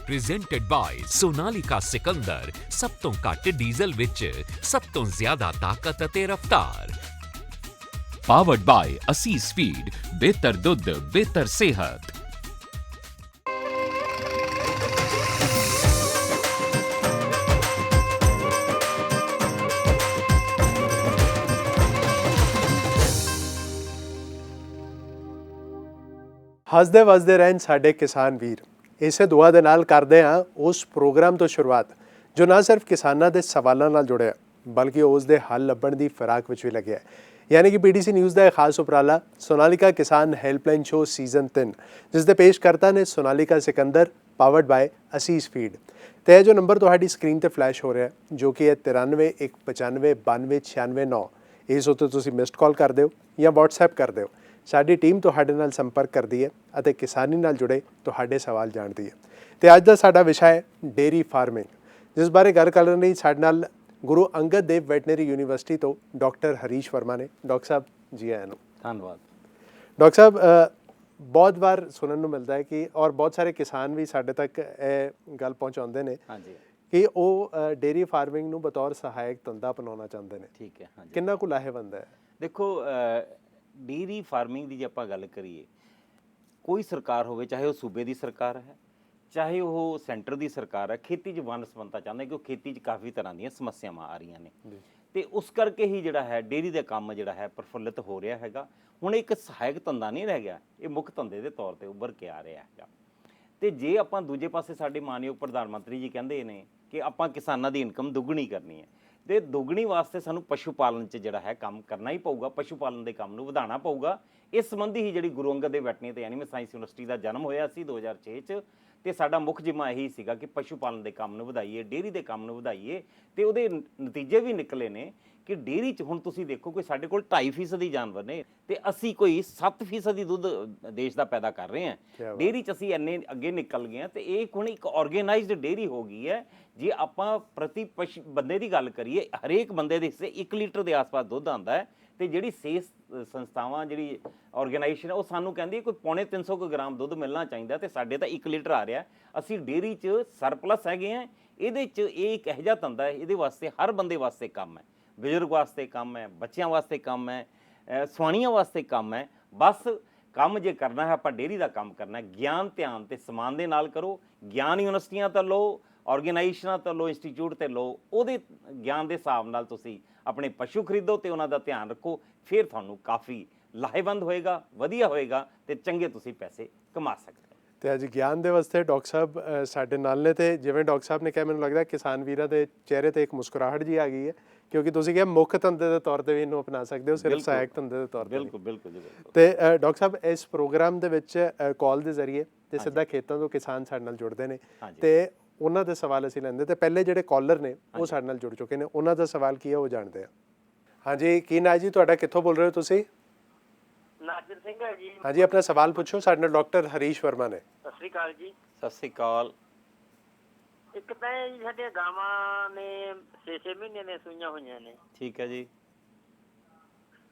presented by Sonalika Sikandar, ਸਭ ਤੋਂ ਘੱਟ ਡੀਜ਼ਲ ਵਿੱਚ ਸਭ ਤੋਂ ਜ਼ਿਆਦਾ ਤਾਕਤ ਅਤੇ ਰਫ਼ਤਾਰ। Powered by Asis Feed, ਬਿਹਤਰ ਦੁੱਧ, ਬਿਹਤਰ ਸਿਹਤ। ਹੱਸਦੇ ਵਸਦੇ ਰਹਿਣ ਸਾਡੇ ਕਿਸਾਨ ਵੀਰ। ਇਸੇ ਦੁਆ ਦੇ ਨਾਲ ਕਰਦੇ ਹਾਂ ਉਸ ਪ੍ਰੋਗਰਾਮ ਤੋਂ ਸ਼ੁਰੂਆਤ ਜੋ ਨਾ ਸਿਰਫ ਕਿਸਾਨਾਂ ਦੇ ਸਵਾਲਾਂ ਨਾਲ ਜੁੜਿਆ ਬਲਕਿ ਉਸ ਦੇ ਹੱਲ ਲੱਭਣ ਦੀ ਫਿਰਾਕ ਵਿੱਚ ਵੀ ਲੱਗਿਆ। ਯਾਨੀ ਕਿ PTC ਨਿਊਜ਼ ਦਾ ਇੱਕ ਖਾਸ ਉਪਰਾਲਾ ਸੋਨਾਲੀਕਾ ਕਿਸਾਨ ਹੈਲਪਲਾਈਨ ਸ਼ੋਅ ਸੀਜ਼ਨ 3, ਜਿਸ ਦੇ ਪੇਸ਼ਕਰਤਾ ਨੇ ਸੋਨਾਲੀਕਾ ਸਿਕੰਦਰ, ਪਾਵਰਡ ਬਾਏ ਅਸੀਸ ਫੀਡ। ਤੇ ਇਹ ਜੋ ਨੰਬਰ ਤੁਹਾਡੀ ਸਕਰੀਨ ਤੇ ਫਲੈਸ਼ ਹੋ ਰਿਹਾ ਜੋ ਕਿ ਹੈ 9319592996, ਇਸ ਉੱਤੇ ਤੁਸੀਂ ਮਿਸਡ ਕਾਲ ਕਰ ਦਿਓ ਜਾਂ WhatsApp ਕਰ ਦਿਓ। ਸਾਡੀ ਟੀਮ ਤੁਹਾਡੇ ਨਾਲ ਸੰਪਰਕ ਕਰਦੀ ਹੈ ਅਤੇ ਕਿਸਾਨੀ ਨਾਲ ਜੁੜੇ ਤੁਹਾਡੇ ਸਵਾਲ ਜਾਣਦੀ ਹੈ। ਤੇ ਅੱਜ ਦਾ ਸਾਡਾ ਵਿਸ਼ਾ ਹੈ ਡੇਅਰੀ ਫਾਰਮਿੰਗ, ਜਿਸ ਬਾਰੇ ਗੱਲ ਕਰਨ ਲਈ ਸਾਡੇ ਨਾਲ ਗੁਰੂ ਅੰਗਦ ਦੇਵ ਵੈਟਨਰੀ ਯੂਨੀਵਰਸਿਟੀ ਤੋਂ ਡਾਕਟਰ ਹਰੀਸ਼ ਵਰਮਾ ਨੇ। ਡਾਕਟਰ ਸਾਹਿਬ ਜੀ ਆਇਆਂ ਨੂੰ ਧੰਨਵਾਦ। ਡਾਕਟਰ ਸਾਹਿਬ, ਬਹੁਤ ਵਾਰ ਸੁਣਨ ਨੂੰ ਮਿਲਦਾ ਹੈ ਕਿ ਔਰ ਬਹੁਤ ਸਾਰੇ ਕਿਸਾਨ ਵੀ ਸਾਡੇ ਤੱਕ ਇਹ ਗੱਲ ਪਹੁੰਚਾਉਂਦੇ ਨੇ ਕਿ ਉਹ ਡੇਅਰੀ ਫਾਰਮਿੰਗ ਨੂੰ ਬਤੌਰ ਸਹਾਇਕ ਧੰਦਾ ਅਪਣਾਉਣਾ ਚਾਹੁੰਦੇ ਨੇ। ਠੀਕ ਹੈ, ਹਾਂਜੀ। ਕਿੰਨਾ ਕੁ ਲਾਹੇਵੰਦ ਹੈ? ਦੇਖੋ, ਡੇਅਰੀ ਫਾਰਮਿੰਗ ਦੀ ਜੇ ਆਪਾਂ ਗੱਲ ਕਰੀਏ, ਕੋਈ ਸਰਕਾਰ ਹੋਵੇ, ਚਾਹੇ ਉਹ ਸੂਬੇ ਦੀ ਸਰਕਾਰ ਹੈ, ਚਾਹੇ ਉਹ ਸੈਂਟਰ ਦੀ ਸਰਕਾਰ ਹੈ, ਖੇਤੀ 'ਚ ਵਨਸਪੰਨਤਾ ਚਾਹੁੰਦਾ ਕਿਉਂਕਿ ਖੇਤੀ 'ਚ ਕਾਫੀ ਤਰ੍ਹਾਂ ਦੀਆਂ ਸਮੱਸਿਆਵਾਂ ਆ ਰਹੀਆਂ ਨੇ ਤੇ ਉਸ ਕਰਕੇ ਹੀ ਜਿਹੜਾ ਹੈ ਡੇਅਰੀ ਦਾ ਕੰਮ ਜਿਹੜਾ ਹੈ ਪ੍ਰਫੁੱਲਿਤ ਹੋ ਰਿਹਾ ਹੈਗਾ। ਹੁਣ ਇੱਕ ਸਹਾਇਕ ਧੰਦਾ ਨਹੀਂ ਰਹਿ ਗਿਆ, ਇਹ ਮੁੱਖ ਧੰਦੇ ਦੇ ਤੌਰ ਤੇ ਉੱਭਰ ਕੇ ਆ ਰਿਹਾ ਹੈਗਾ। ਤੇ ਜੇ ਆਪਾਂ ਦੂਜੇ ਪਾਸੇ ਸਾਡੇ ਮਾਨਯੋਗ ਪ੍ਰਧਾਨ ਮੰਤਰੀ ਜੀ ਕਹਿੰਦੇ ਨੇ ਕਿ ਆਪਾਂ ਕਿਸਾਨਾਂ ਦੀ ਇਨਕਮ ਦੁੱਗਣੀ ਕਰਨੀ ਹੈ, ਤੇ ਦੁੱਗਣੀ ਵਾਸਤੇ ਸਾਨੂੰ ਪਸ਼ੂ ਪਾਲਣ 'ਚ ਜਿਹੜਾ ਹੈ ਕੰਮ ਕਰਨਾ ਹੀ ਪਊਗਾ, ਪਸ਼ੂ ਪਾਲਣ ਦੇ ਕੰਮ ਨੂੰ ਵਧਾਉਣਾ ਪਊਗਾ। ਇਸ ਸੰਬੰਧੀ ਹੀ ਜਿਹੜੀ ਗੁਰੂ ਅੰਗਦ ਦੇਵ ਵੈਟਰਨਰੀ ਤੇ ਐਨੀਮਲ ਸਾਇੰਸ ਯੂਨੀਵਰਸਿਟੀ ਦਾ ਜਨਮ ਹੋਇਆ ਸੀ 2006 'ਚ, ਤੇ ਸਾਡਾ ਮੁੱਖ ਜਿੰਮਾ ਇਹੀ ਸੀਗਾ ਕਿ ਪਸ਼ੂ ਪਾਲਣ ਦੇ ਕੰਮ ਨੂੰ ਵਧਾਈਏ, ਡੇਅਰੀ ਦੇ ਕੰਮ ਨੂੰ ਵਧਾਈਏ। ਤੇ ਉਹਦੇ ਨਤੀਜੇ ਵੀ ਨਿਕਲੇ ਨੇ ਕਿ ਡੇਅਰੀ 'ਚ ਹੁਣ ਤੁਸੀਂ ਦੇਖੋ ਕਿ ਸਾਡੇ ਕੋਲ 2.5% ਜਾਨਵਰ ਨੇ ਤੇ ਅਸੀਂ ਕੋਈ 7% ਦੁੱਧ ਦੇਸ਼ ਦਾ ਪੈਦਾ ਕਰ ਰਹੇ ਹਾਂ। ਡੇਅਰੀ 'ਚ ਅਸੀਂ ਇੰਨੇ ਅੱਗੇ ਨਿਕਲ ਗਏ ਹਾਂ ਤੇ ਇਹ ਹੁਣ ਇੱਕ ਆਰਗੇਨਾਈਜ਼ਡ ਡੇਅਰੀ ਹੋ ਗਈ ਹੈ। ਜੇ ਆਪਾਂ ਪ੍ਰਤੀ ਬੰਦੇ ਦੀ ਗੱਲ ਕਰੀਏ, ਹਰੇਕ ਬੰਦੇ ਦੇ ਹਿੱਸੇ 1 ਲੀਟਰ ਦੇ ਆਸ-ਪਾਸ ਦੁੱਧ ਆਉਂਦਾ ਹੈ। ਤੇ ਜਿਹੜੀ ਸਿਹਤ ਸੰਸਥਾਵਾਂ, ਜਿਹੜੀ ਆਰਗੇਨਾਈਜੇਸ਼ਨ ਉਹ ਸਾਨੂੰ ਕਹਿੰਦੀ ਹੈ ਕੋਈ 350 ਗ੍ਰਾਮ ਦੁੱਧ ਮਿਲਣਾ ਚਾਹੀਦਾ ਤੇ ਸਾਡੇ ਤਾਂ 1 ਲੀਟਰ ਆ ਰਿਹਾ। ਅਸੀਂ ਡੇਅਰੀ 'ਚ ਸਰਪਲਸ ਹੈਗੇ ਹਾਂ। ਇਹਦੇ 'ਚ ਇਹ ਇੱਕ ਇਹੋ ਜਿਹਾ ਧੰਦਾ ਹੈ, ਇਹਦੇ ਵਾਸਤੇ ਹਰ ਬੰਦੇ ਵਾਸਤੇ ਕੰਮ ਹੈ, ਬਜ਼ੁਰਗ ਵਾਸਤੇ ਕੰਮ ਹੈ, ਬੱਚਿਆਂ ਵਾਸਤੇ ਕੰਮ ਹੈ, ਸਵਾਣੀਆਂ ਵਾਸਤੇ ਕੰਮ ਹੈ। ਬਸ ਕੰਮ ਜੇ ਕਰਨਾ ਹੈ, ਆਪਾਂ ਡੇਅਰੀ ਦਾ ਕੰਮ ਕਰਨਾ ਹੈ, ਗਿਆਨ, ਧਿਆਨ ਤੇ ਸਮਾਨ ਦੇ ਨਾਲ ਕਰੋ। ਗਿਆਨ ਯੂਨੀਵਰਸਿਟੀਆਂ ਤੋਂ ਲਓ, ਆਰਗੇਨਾਈਜੇਸ਼ਨਾਂ ਤੋਂ ਲਓ, ਇੰਸਟੀਚਿਊਟ ਤੇ ਲਓ, ਉਹਦੇ ਗਿਆਨ ਦੇ ਹਿਸਾਬ ਨਾਲ ਤੁਸੀਂ ਆਪਣੇ ਪਸ਼ੂ ਖਰੀਦੋ ਤੇ ਉਹਨਾਂ ਦਾ ਧਿਆਨ ਰੱਖੋ। ਫਿਰ ਤੁਹਾਨੂੰ ਕਾਫੀ ਲਾਹੇਵੰਦ ਹੋਏਗਾ, ਵਧੀਆ ਹੋਏਗਾ ਤੇ ਚੰਗੇ ਤੁਸੀਂ ਪੈਸੇ ਕਮਾ ਸਕਦੇ ਹੋ। ਤੇ ਅੱਜ ਗਿਆਨ ਦੇ ਵਾਸਤੇ ਡਾਕਟਰ ਸਾਹਿਬ ਸਾਡੇ ਨਾਲ ਨੇ। ਤੇ ਜਿਵੇਂ ਡਾਕਟਰ ਸਾਹਿਬ ਨੇ ਕਿਹਾ, ਮੈਨੂੰ ਲੱਗਦਾ ਕਿਸਾਨ ਵੀਰਾਂ ਦੇ ਚਿਹਰੇ ਤੇ ਇੱਕ ਮੁਸਕਰਾਹਟ ਜੀ ਆ ਗਈ ਹੈ ਕਿਉਂਕਿ ਤੁਸੀਂ ਕਿਹਾ ਮੁੱਖ ਧੰਦੇ ਦੇ ਤੌਰ ਤੇ ਵੀ ਇਹਨੂੰ ਅਪਣਾ ਸਕਦੇ ਹੋ, ਸਿਰਫ ਸਹਾਇਕ ਧੰਦੇ ਦੇ ਤੌਰ ਤੇ। ਬਿਲਕੁਲ ਬਿਲਕੁਲ ਜੀ, ਬਿਲਕੁਲ। ਤੇ ਡਾਕਟਰ ਸਾਹਿਬ, ਇਸ ਪ੍ਰੋਗਰਾਮ ਦੇ ਵਿੱਚ ਕਾਲ ਦੇ ਜ਼ਰੀਏ ਤੇ ਸਿੱਧਾ ਖੇਤਾਂ ਤੋਂ ਕਿਸਾਨ ਸਾਡੇ ਨਾਲ ਜੁੜਦੇ ਨੇ ਤੇ ਉਹਨਾਂ ਦੇ ਸਵਾਲ ਅਸੀਂ ਲੈਂਦੇ। ਤੇ ਪਹਿਲੇ ਜਿਹੜੇ ਕਾਲਰ ਨੇ ਉਹ ਸਾਡੇ ਨਾਲ ਜੁੜ ਚੁੱਕੇ ਨੇ, ਉਹਨਾਂ ਦਾ ਸਵਾਲ ਕੀ ਹੈ ਉਹ ਜਾਣਦੇ ਆ। ਹਾਂਜੀ, ਕੀ ਨਾਂ ਜੀ ਤੁਹਾਡਾ, ਕਿੱਥੋਂ ਬੋਲ ਰਹੇ ਹੋ ਤੁਸੀਂ? ਨਾਜ਼ਰ ਸਿੰਘ ਹੈ ਜੀ। ਹਾਂਜੀ, ਆਪਣਾ ਸਵਾਲ ਪੁੱਛੋ। ਸਾਡੇ ਨਾਲ ਡਾਕਟਰ ਹਰੀਸ਼ ਵਰਮਾ ਨੇ। ਸਤਿ ਸ੍ਰੀ ਅਕਾਲ ਜੀ। ਸਤਿ ਸ੍ਰੀ ਅਕਾਲ। ਇੱਕ ਤਾਂ ਜੀ ਸਾਡੀਆਂ ਗਾਵਾਂ ਨੇ 6-6 ਮਹੀਨੇ ਦੀਆਂ ਸੂਈਆਂ ਹੋਈਆਂ ਨੇ। ਠੀਕ ਹੈ ਜੀ।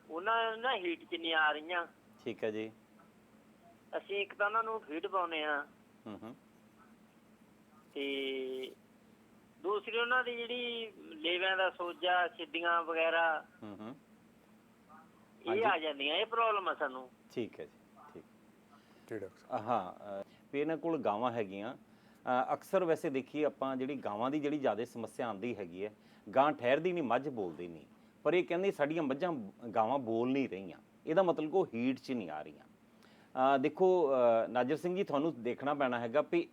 ਉਹਨਾਂ ਨਾ ਹੀਟ 'ਚ ਨਹੀਂ ਆ ਰਹੀਆਂ। ਠੀਕ ਹੈ ਜੀ। ਅਸੀਂ ਇੱਕ ਤਾਂ ਉਹਨਾਂ ਨੂੰ ਫੀਡ ਪਾਉਂਦੇ ਹਾਂ ਤੇ ਦੂਸਰੀ ਉਹਨਾਂ ਦੀ ਜਿਹੜੀ ਲੇਵਿਆਂ ਦਾ ਸੋਜਾ, ਸਿੱਧੀਆਂ ਵਗੈਰਾ ਇਹ ਆ ਜਾਂਦੀਆਂ। ਇਹ ਪ੍ਰੋਬਲਮ ਆ ਸਾਨੂੰ। ਠੀਕ ਹੈ ਜੀ, ਠੀਕ। ਹਾਂ, ਵੀ ਇਹਨਾਂ ਕੋਲ ਗਾਵਾਂ ਹੈਗੀਆਂ। ਅਕਸਰ ਵੈਸੇ ਦੇਖੀਏ ਆਪਾਂ, ਜਿਹੜੀ ਗਾਵਾਂ ਦੀ ਜਿਹੜੀ ਜ਼ਿਆਦਾ ਸਮੱਸਿਆ ਆਉਂਦੀ ਹੈਗੀ ਹੈ, ਗਾਂ ਠਹਿਰਦੀ ਨਹੀਂ, ਮੱਝ ਬੋਲਦੀ ਨਹੀਂ। ਪਰ ਇਹ ਕਹਿੰਦੇ ਸਾਡੀਆਂ ਮੱਝਾਂ, ਗਾਵਾਂ ਬੋਲ ਨਹੀਂ ਰਹੀਆਂ, ਇਹਦਾ ਮਤਲਬ ਉਹ ਹੀਟ 'ਚ ਨਹੀਂ ਆ ਰਹੀਆਂ। ਦੇਖੋ ਨਾਜ਼ਰ ਸਿੰਘ ਜੀ, ਤੁਹਾਨੂੰ ਦੇਖਣਾ ਪੈਣਾ ਹੈਗਾ ਵੀ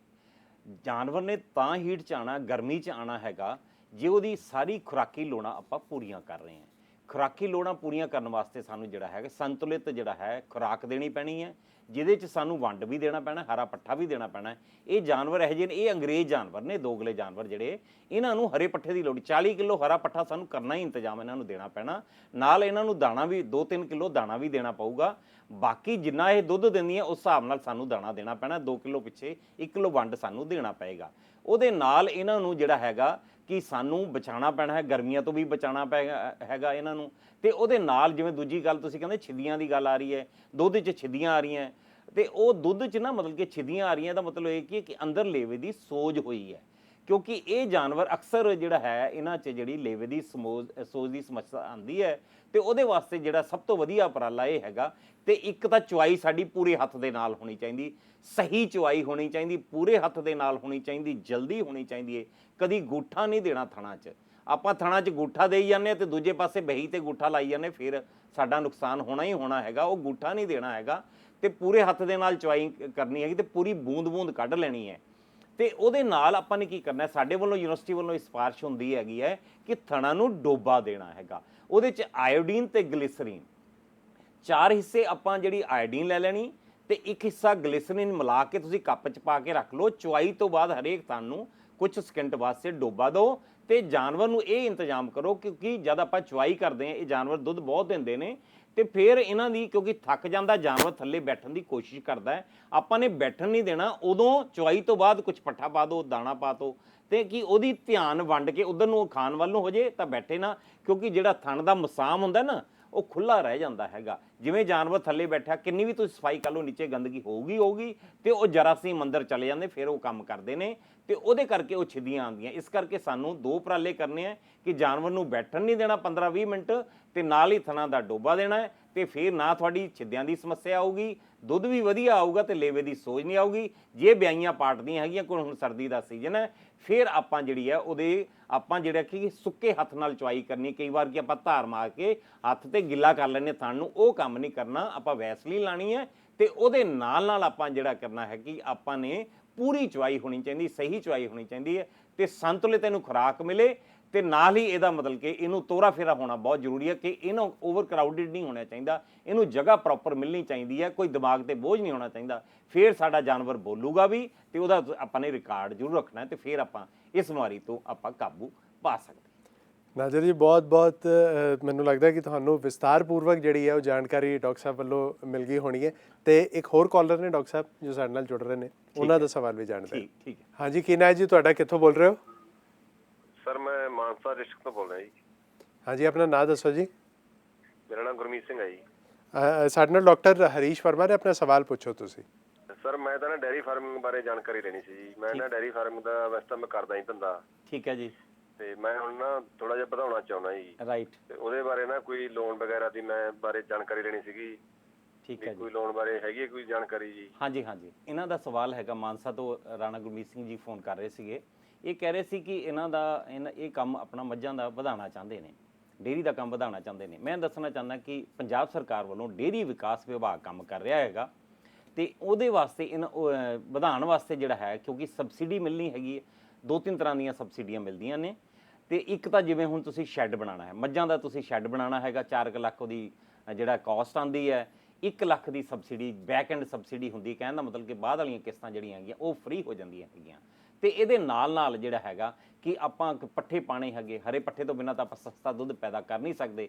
ਜਾਨਵਰ ਨੇ ਤਾਂ ਹੀਟ 'ਚ ਆਉਣਾ, ਗਰਮੀ 'ਚ ਆਉਣਾ ਹੈਗਾ ਜੇ ਉਹਦੀ ਸਾਰੀ ਖੁਰਾਕੀ ਲੋੜਾਂ ਆਪਾਂ ਪੂਰੀਆਂ ਕਰ ਰਹੇ ਹਾਂ। ਖੁਰਾਕੀ ਲੋੜਾਂ ਪੂਰੀਆਂ ਕਰਨ ਵਾਸਤੇ ਸਾਨੂੰ ਜਿਹੜਾ ਹੈਗਾ ਸੰਤੁਲਿਤ ਜਿਹੜਾ ਹੈ ਖੁਰਾਕ ਦੇਣੀ ਪੈਣੀ ਹੈ, ਜਿਹਦੇ 'ਚ ਸਾਨੂੰ ਵੰਡ ਵੀ ਦੇਣਾ ਪੈਣਾ, ਹਰਾ ਪੱਠਾ ਵੀ ਦੇਣਾ ਪੈਣਾ। ਇਹ ਜਾਨਵਰ ਇਹੋ ਜਿਹੇ ਨੇ, ਇਹ ਅੰਗਰੇਜ਼ ਜਾਨਵਰ ਨੇ, ਦੋਗਲੇ ਜਾਨਵਰ ਜਿਹੜੇ, ਇਹਨਾਂ ਨੂੰ ਹਰੇ ਪੱਠੇ ਦੀ ਲੋੜ। 40 ਕਿਲੋ ਹਰਾ ਪੱਠਾ ਸਾਨੂੰ ਕਰਨਾ ਹੀ ਇੰਤਜ਼ਾਮ ਇਹਨਾਂ ਨੂੰ ਦੇਣਾ ਪੈਣਾ। ਨਾਲ ਇਹਨਾਂ ਨੂੰ ਦਾਣਾ ਵੀ 2-3 ਕਿਲੋ ਦਾਣਾ ਵੀ ਦੇਣਾ ਪਊਗਾ। ਬਾਕੀ ਜਿੰਨਾ ਇਹ ਦੁੱਧ ਦਿੰਦੀਆਂ ਉਸ ਹਿਸਾਬ ਨਾਲ ਸਾਨੂੰ ਦਾਣਾ ਦੇਣਾ ਪੈਣਾ। 2 ਕਿਲੋ ਪਿੱਛੇ 1 ਕਿਲੋ ਵੰਡ ਸਾਨੂੰ ਦੇਣਾ ਪਏਗਾ। ਉਹਦੇ ਨਾਲ ਇਹਨਾਂ ਨੂੰ ਜਿਹੜਾ ਹੈਗਾ ਕਿ ਸਾਨੂੰ ਬਚਾਉਣਾ ਪੈਣਾ ਹੈ, ਗਰਮੀਆਂ ਤੋਂ ਵੀ ਬਚਾਉਣਾ ਹੈਗਾ ਇਹਨਾਂ ਨੂੰ। ਤੇ ਉਹਦੇ ਨਾਲ ਜਿਵੇਂ ਦੂਜੀ ਗੱਲ ਤੁਸੀਂ ਕਹਿੰਦੇ ਛਿੱਦੀਆਂ ਦੀ ਗੱਲ ਆ ਰਹੀ ਹੈ, ਦੁੱਧ 'ਚ ਛਿੱਦੀਆਂ ਆ ਰਹੀਆਂ, ਤੇ ਉਹ ਦੁੱਧ 'ਚ ਨਾ ਮਤਲਬ ਕਿ ਛਿੱਦੀਆਂ ਆ ਰਹੀਆਂ ਦਾ ਮਤਲਬ ਇਹ ਕਿ ਅੰਦਰ ਲੇਵੇ ਦੀ ਸੋਜ ਹੋਈ ਹੈ, ਕਿਉਂਕਿ ਇਹ ਜਾਨਵਰ ਅਕਸਰ ਜਿਹੜਾ ਹੈ ਇਹਨਾਂ 'ਚ ਜਿਹੜੀ ਲੇਵੇ ਦੀ ਸੋਜ ਦੀ ਸਮੱਸਿਆ ਆਉਂਦੀ ਹੈ। ਤੇ ਉਹਦੇ ਵਾਸਤੇ ਜਿਹੜਾ ਸਭ ਤੋਂ ਵਧੀਆ ਉਪਰਾਲਾ ਇਹ ਹੈਗਾ, ਤੇ ਇੱਕ ਤਾਂ ਚੁਆਈ ਸਾਡੀ ਪੂਰੇ ਹੱਥ ਦੇ ਨਾਲ ਹੋਣੀ ਚਾਹੀਦੀ, ਸਹੀ ਚੁਆਈ ਹੋਣੀ ਚਾਹੀਦੀ, ਪੂਰੇ ਹੱਥ ਦੇ ਨਾਲ ਹੋਣੀ ਚਾਹੀਦੀ, ਜਲਦੀ ਹੋਣੀ ਚਾਹੀਦੀ ਹੈ। ਕਦੀ ਗੂਠਾ ਨਹੀਂ ਦੇਣਾ ਥਣਾ 'ਚ, ਆਪਾਂ ਥਣਾ 'ਚ ਗੂਠਾ ਦੇਈ ਜਾਂਦੇ ਤੇ ਦੂਜੇ ਪਾਸੇ ਬਹੀ ਤੇ ਗੂਠਾ ਲਾਈ ਜਾਂਦੇ, ਫਿਰ ਸਾਡਾ ਨੁਕਸਾਨ ਹੋਣਾ ਹੀ ਹੋਣਾ ਹੈਗਾ। ਉਹ ਗੂਠਾ ਨਹੀਂ ਦੇਣਾ ਹੈਗਾ ਤੇ ਪੂਰੇ ਹੱਥ ਦੇ ਨਾਲ ਚੁਆਈ ਕਰਨੀ ਹੈਗੀ ਤੇ ਪੂਰੀ ਬੂੰਦ ਕੱਢ ਲੈਣੀ ਹੈ। ਤੇ ਉਹਦੇ ਨਾਲ ਆਪਾਂ ਨੇ ਕੀ ਕਰਨਾ, ਸਾਡੇ ਵੱਲੋਂ ਯੂਨੀਵਰਸਿਟੀ ਵੱਲੋਂ ਸਿਫਾਰਿਸ਼ ਹੁੰਦੀ ਹੈਗੀ ਹੈ ਕਿ ਥਣਾ ਨੂੰ ਡੋਬਾ ਦੇਣਾ ਹੈਗਾ। ਉਹਦੇ 'ਚ ਆਇਓਡੀਨ ਤੇ ਗਲਿਸਰੀਨ 4 ਹਿੱਸੇ ਆਪਾਂ ਜਿਹੜੀ ਆਇਓਡੀਨ ਲੈ ਲੈਣੀ ਤੇ 1 ਹਿੱਸਾ ਗਲਿਸਰੀਨ ਮਿਲਾ ਕੇ ਤੁਸੀਂ ਕੱਪ 'ਚ ਪਾ ਕੇ ਰੱਖ ਲਓ। ਚੁਆਈ ਤੋਂ ਬਾਅਦ ਹਰੇਕ ਥਣ ਨੂੰ ਕੁਝ ਸਕਿੰਟ ਵਾਸਤੇ ਡੋਬਾ ਦਿਓ ਤੇ ਜਾਨਵਰ ਨੂੰ ਇਹ ਇੰਤਜ਼ਾਮ ਕਰੋ, ਕਿਉਂਕਿ ਜਦ ਆਪਾਂ ਚੁਆਈ ਕਰਦੇ ਹਾਂ ਇਹ ਜਾਨਵਰ ਦੁੱਧ ਬਹੁਤ ਦਿੰਦੇ ਨੇ ਤੇ ਫਿਰ ਇਹਨਾਂ ਦੀ, ਕਿਉਂਕਿ ਥੱਕ ਜਾਂਦਾ ਜਾਨਵਰ ਥੱਲੇ ਬੈਠਣ ਦੀ ਕੋਸ਼ਿਸ਼ ਕਰਦਾ ਹੈ, ਆਪਾਂ ਨੇ ਬੈਠਣ ਨਹੀਂ ਦੇਣਾ। ਉਦੋਂ ਚੁਆਈ ਤੋਂ ਬਾਅਦ ਕੁਝ ਪੱਠਾ ਪਾ ਦਿਓ, ਦਾਣਾ ਪਾ ਦਿਓ ਤੇ ਕਿ ਉਹਦੀ ਧਿਆਨ ਵੰਡ ਕੇ ਉਧਰ ਨੂੰ ਖਾਣ ਵੱਲ ਨੂੰ ਹੋ ਜੇ ਤਾਂ ਬੈਠੇ ਨਾ, ਕਿਉਂਕਿ ਜਿਹੜਾ ਥਣ ਦਾ ਮਸਾਮ ਹੁੰਦਾ ਨਾ ਉਹ ਖੁੱਲਾ ਰਹਿ ਜਾਂਦਾ ਹੈਗਾ। ਜਿਵੇਂ ਜਾਨਵਰ ਥੱਲੇ ਬੈਠਾ, ਕਿੰਨੀ ਵੀ ਤੁਸੀਂ ਸਫਾਈ ਕਰ ਲਓ, ਨੀਚੇ ਗੰਦਗੀ ਹੋਊਗੀ ਤੇ ਉਹ ਜਰਾਸੀਮ ਅੰਦਰ ਚਲੇ ਜਾਂਦੇ, ਫਿਰ ਉਹ ਕੰਮ ਕਰਦੇ ਨੇ ਤੇ ਉਹਦੇ ਕਰਕੇ ਉਹ ਛਿੱਦੀਆਂ ਆਉਂਦੀਆਂ। ਇਸ ਕਰਕੇ ਸਾਨੂੰ 2 ਉਪਰਾਲੇ ਕਰਨੇ ਆ ਕਿ ਜਾਨਵਰ ਨੂੰ ਬੈਠਣ ਨਹੀਂ ਦੇਣਾ 15-20 ਮਿੰਟ ਤੇ ਨਾਲ ਹੀ ਥਣਾ ਦਾ ਡੋਬਾ ਦੇਣਾ ਹੈ, ਤੇ ਫਿਰ ਨਾ ਤੁਹਾਡੀ ਛਿੱਦਿਆਂ ਦੀ ਸਮੱਸਿਆ ਆਊਗੀ, ਦੁੱਧ ਵੀ ਵਧੀਆ ਆਊਗਾ ਤੇ ਲੇਵੇ ਦੀ ਸੋਜ ਨਹੀਂ ਆਊਗੀ। ਜੇ ਵਿਆਹੀਆਂ ਪਾਟਦੀਆਂ ਹੈਗੀਆਂ, ਕੋਈ ਹੁਣ ਸਰਦੀ ਦਾ ਸੀਜ਼ਨ ਹੈ, ਫਿਰ ਆਪਾਂ ਜਿਹੜੀ ਹੈ ਉਹਦੇ ਆਪਾਂ ਜਿਹੜਾ ਕਿ ਸੁੱਕੇ ਹੱਥ ਨਾਲ ਚੁਆਈ ਕਰਨੀ। ਕਈ ਵਾਰ ਕਿ ਆਪਾਂ ਧਾਰ ਮਾਰ ਕੇ ਹੱਥ ਤੇ ਗਿੱਲਾ ਕਰ ਲੈਂਦੇ ਥਣ ਨੂੰ, ਉਹ ਕੰਮ ਨਹੀਂ ਕਰਨਾ। ਆਪਾਂ ਵੈਸਲੀਨ ਲਾਣੀ ਹੈ ਤੇ ਉਹਦੇ ਨਾਲ ਆਪਾਂ ਜਿਹੜਾ ਕਰਨਾ ਹੈ ਕਿ ਆਪਾਂ ਨੇ ਪੂਰੀ ਚੁਆਈ ਹੋਣੀ ਚਾਹੀਦੀ, ਸਹੀ ਚੁਆਈ ਹੋਣੀ ਚਾਹੀਦੀ ਹੈ ਤੇ ਸੰਤੁਲਿਤ ਇਹਨੂੰ ਖੁਰਾਕ ਮਿਲੇ ਤੇ ਨਾਲ ਹੀ ਇਹਦਾ ਮਤਲਬ ਕਿ ਇਹਨੂੰ ਤੋਰਾ ਫੇਰਾ ਹੋਣਾ ਬਹੁਤ ਜ਼ਰੂਰੀ ਹੈ ਕਿ ਇਹਨੂੰ ਓਵਰ ਕਰਾਊਡਡ ਨਹੀਂ ਹੋਣਾ ਚਾਹੀਦਾ, ਇਹਨੂੰ ਜਗ੍ਹਾ ਪ੍ਰੋਪਰ ਮਿਲਣੀ ਚਾਹੀਦੀ ਹੈ, ਕੋਈ ਦਿਮਾਗ ਤੇ ਬੋਝ ਨਹੀਂ ਹੋਣਾ ਚਾਹੀਦਾ। ਫਿਰ ਸਾਡਾ ਜਾਨਵਰ ਬੋਲੂਗਾ ਵੀ ਤੇ ਉਹਦਾ ਆਪਾਂ ਨੇ ਰਿਕਾਰਡ ਜ਼ਰੂਰ ਰੱਖਣਾ ਤੇ ਫਿਰ ਆਪਾਂ ਇਸ ਬਿਮਾਰੀ ਤੋਂ ਆਪਾਂ ਕਾਬੂ ਪਾ ਸਕਦੇ। ਨਾਜ਼ਰ ਜੀ, ਬਹੁਤ ਮੈਨੂੰ ਲੱਗਦਾ ਕਿ ਤੁਹਾਨੂੰ ਵਿਸਤਾਰਪੂਰਵਕ ਜਿਹੜੀ ਹੈ ਉਹ ਜਾਣਕਾਰੀ ਡਾਕਟਰ ਸਾਹਿਬ ਵੱਲੋਂ ਮਿਲ ਗਈ ਹੋਣੀ ਹੈ। ਤੇ ਇੱਕ ਹੋਰ ਕਾਲਰ ਨੇ ਡਾਕਟਰ ਸਾਹਿਬ ਜੋ ਸਾਡੇ ਨਾਲ ਜੁੜ ਰਹੇ ਨੇ, ਉਹਨਾਂ ਦਾ ਸਵਾਲ ਵੀ ਜਾਣਦੇ। ਠੀਕ ਹੈ। ਹਾਂਜੀ, ਕੀ ਨਾਂ ਹੈ ਜੀ ਤੁਹਾਡਾ, ਕਿੱਥੋਂ ਬੋਲ ਰਹੇ ਹੋ? ਸਰ ਮੈਂ ਮਾਨਸਾ ਡਿਸਟ੍ਰਿਕਟ ਤੋਂ ਬੋਲ ਰਿਹਾ ਜੀ। ਹਾਂਜੀ, ਆਪਣਾ ਨਾਂ ਦੱਸੋ ਜੀ। ਮੇਰਾ ਨਾਮ ਗੁਰਮੀਤ ਸਿੰਘ ਹੈ ਜੀ। ਸਾਡੇ ਨਾਲ ਡਾਕਟਰ ਹਰੀਸ਼ ਵਰਮਾ ਨੇ, ਆਪਣਾ ਸਵਾਲ ਪੁੱਛੋ ਤੁਸੀਂ। ਸਰ ਮੈਂ ਤਾਂ ਨਾ ਡੈਰੀ ਫਾਰਮਿੰਗ ਬਾਰੇ ਜਾਣਕਾਰੀ ਲੈਣੀ ਸੀ ਜੀ। ਮੈਂ ਨਾ ਡੈਰੀ ਫਾਰਮਿੰਗ ਦਾ ਵੈਸੇ ਤਾਂ ਮੈਂ ਕਰਦਾ ਹੀ ਧੰਦਾ। ਠੀਕ ਹੈ ਜੀ। ਤੇ ਮੈਂ ਹੁਣ ਨਾ ਥੋੜਾ ਜਿਹਾ ਵਧਾਉਣਾ ਚਾਹੁੰਦਾ ਜੀ। ਰਾਈਟ। ਤੇ ਉਹਦੇ ਬਾਰੇ ਨਾ ਕੋਈ ਲੋਨ ਵਗੈਰਾ ਦੀ ਮੈਂ ਬਾਰੇ ਜਾਣਕਾਰੀ ਲੈਣੀ ਸੀਗੀ। ਠੀਕ ਹੈ ਜੀ। ਕੋਈ ਲੋਨ ਬਾਰੇ ਹੈਗੀ ਹੈ ਕੋਈ ਜਾਣਕਾਰੀ ਜੀ? ਹਾਂਜੀ, ਇਹਨਾਂ ਦਾ ਸਵਾਲ ਹੈਗਾ। ਮਾਨਸਾ ਤੋਂ ਰਾਣਾ ਗੁਰਮੀਤ ਸਿੰਘ ਜੀ ਫੋਨ ਕਰ ਰਹੇ ਸੀਗੇ। ਇਹ ਕਹਿ ਰਹੇ ਸੀ ਕਿ ਇਹਨਾਂ ਦਾ ਇਹ ਕੰਮ ਆਪਣਾ ਮੱਝਾਂ ਦਾ ਵਧਾਉਣਾ ਚਾਹੁੰਦੇ ਨੇ, ਡੇਅਰੀ ਦਾ ਕੰਮ ਵਧਾਉਣਾ ਚਾਹੁੰਦੇ ਨੇ। ਮੈਂ ਦੱਸਣਾ ਚਾਹੁੰਦਾ ਕਿ ਪੰਜਾਬ ਸਰਕਾਰ ਵੱਲੋਂ ਡੇਅਰੀ ਵਿਕਾਸ ਵਿਭਾਗ ਕੰਮ ਕਰ ਰਿਹਾ ਹੈਗਾ ਤੇ ਉਹਦੇ ਵਾਸਤੇ ਵਧਾਉਣ ਵਾਸਤੇ ਜਿਹੜਾ ਹੈ, ਕਿਉਂਕਿ ਸਬਸਿਡੀ ਮਿਲਣੀ ਹੈਗੀ ਹੈ, 2-3 ਤਰ੍ਹਾਂ ਦੀਆਂ ਸਬਸਿਡੀਆਂ ਮਿਲਦੀਆਂ ਨੇ। ਤੇ ਇੱਕ ਤਾਂ ਜਿਵੇਂ ਹੁਣ ਤੁਸੀਂ ਸ਼ੈੱਡ ਬਣਾਉਣਾ ਹੈ, ਮੱਝਾਂ ਦਾ ਤੁਸੀਂ ਸ਼ੈੱਡ ਬਣਾਉਣਾ ਹੈਗਾ, 4 ਲੱਖ ਉਹਦੀ ਜਿਹੜਾ ਕਾਸਟ ਆਉਂਦੀ ਹੈ। 1 ਲੱਖ ਦੀ ਸਬਸਿਡੀ ਬੈਕ ਐਂਡ ਸਬਸਿਡੀ ਹੁੰਦੀ, ਕਹਿਣ ਦਾ ਮਤਲਬ ਕਿ ਬਾਅਦ ਵਾਲੀਆਂ ਕਿਸ਼ਤਾਂ ਜਿਹੜੀਆਂ ਹੈਗੀਆਂ ਉਹ ਫ੍ਰੀ ਹੋ ਜਾਂਦੀਆਂ ਹੈਗੀਆਂ। ਤੇ ਇਹਦੇ ਨਾਲ ਜਿਹੜਾ ਹੈਗਾ ਕਿ ਆਪਾਂ ਪੱਠੇ ਪਾਣੇ ਹੈਗੇ, ਹਰੇ ਪੱਠੇ ਤੋਂ ਬਿਨਾਂ ਤਾਂ ਆਪਾਂ ਸਸਤਾ ਦੁੱਧ ਪੈਦਾ ਕਰ ਨਹੀਂ ਸਕਦੇ।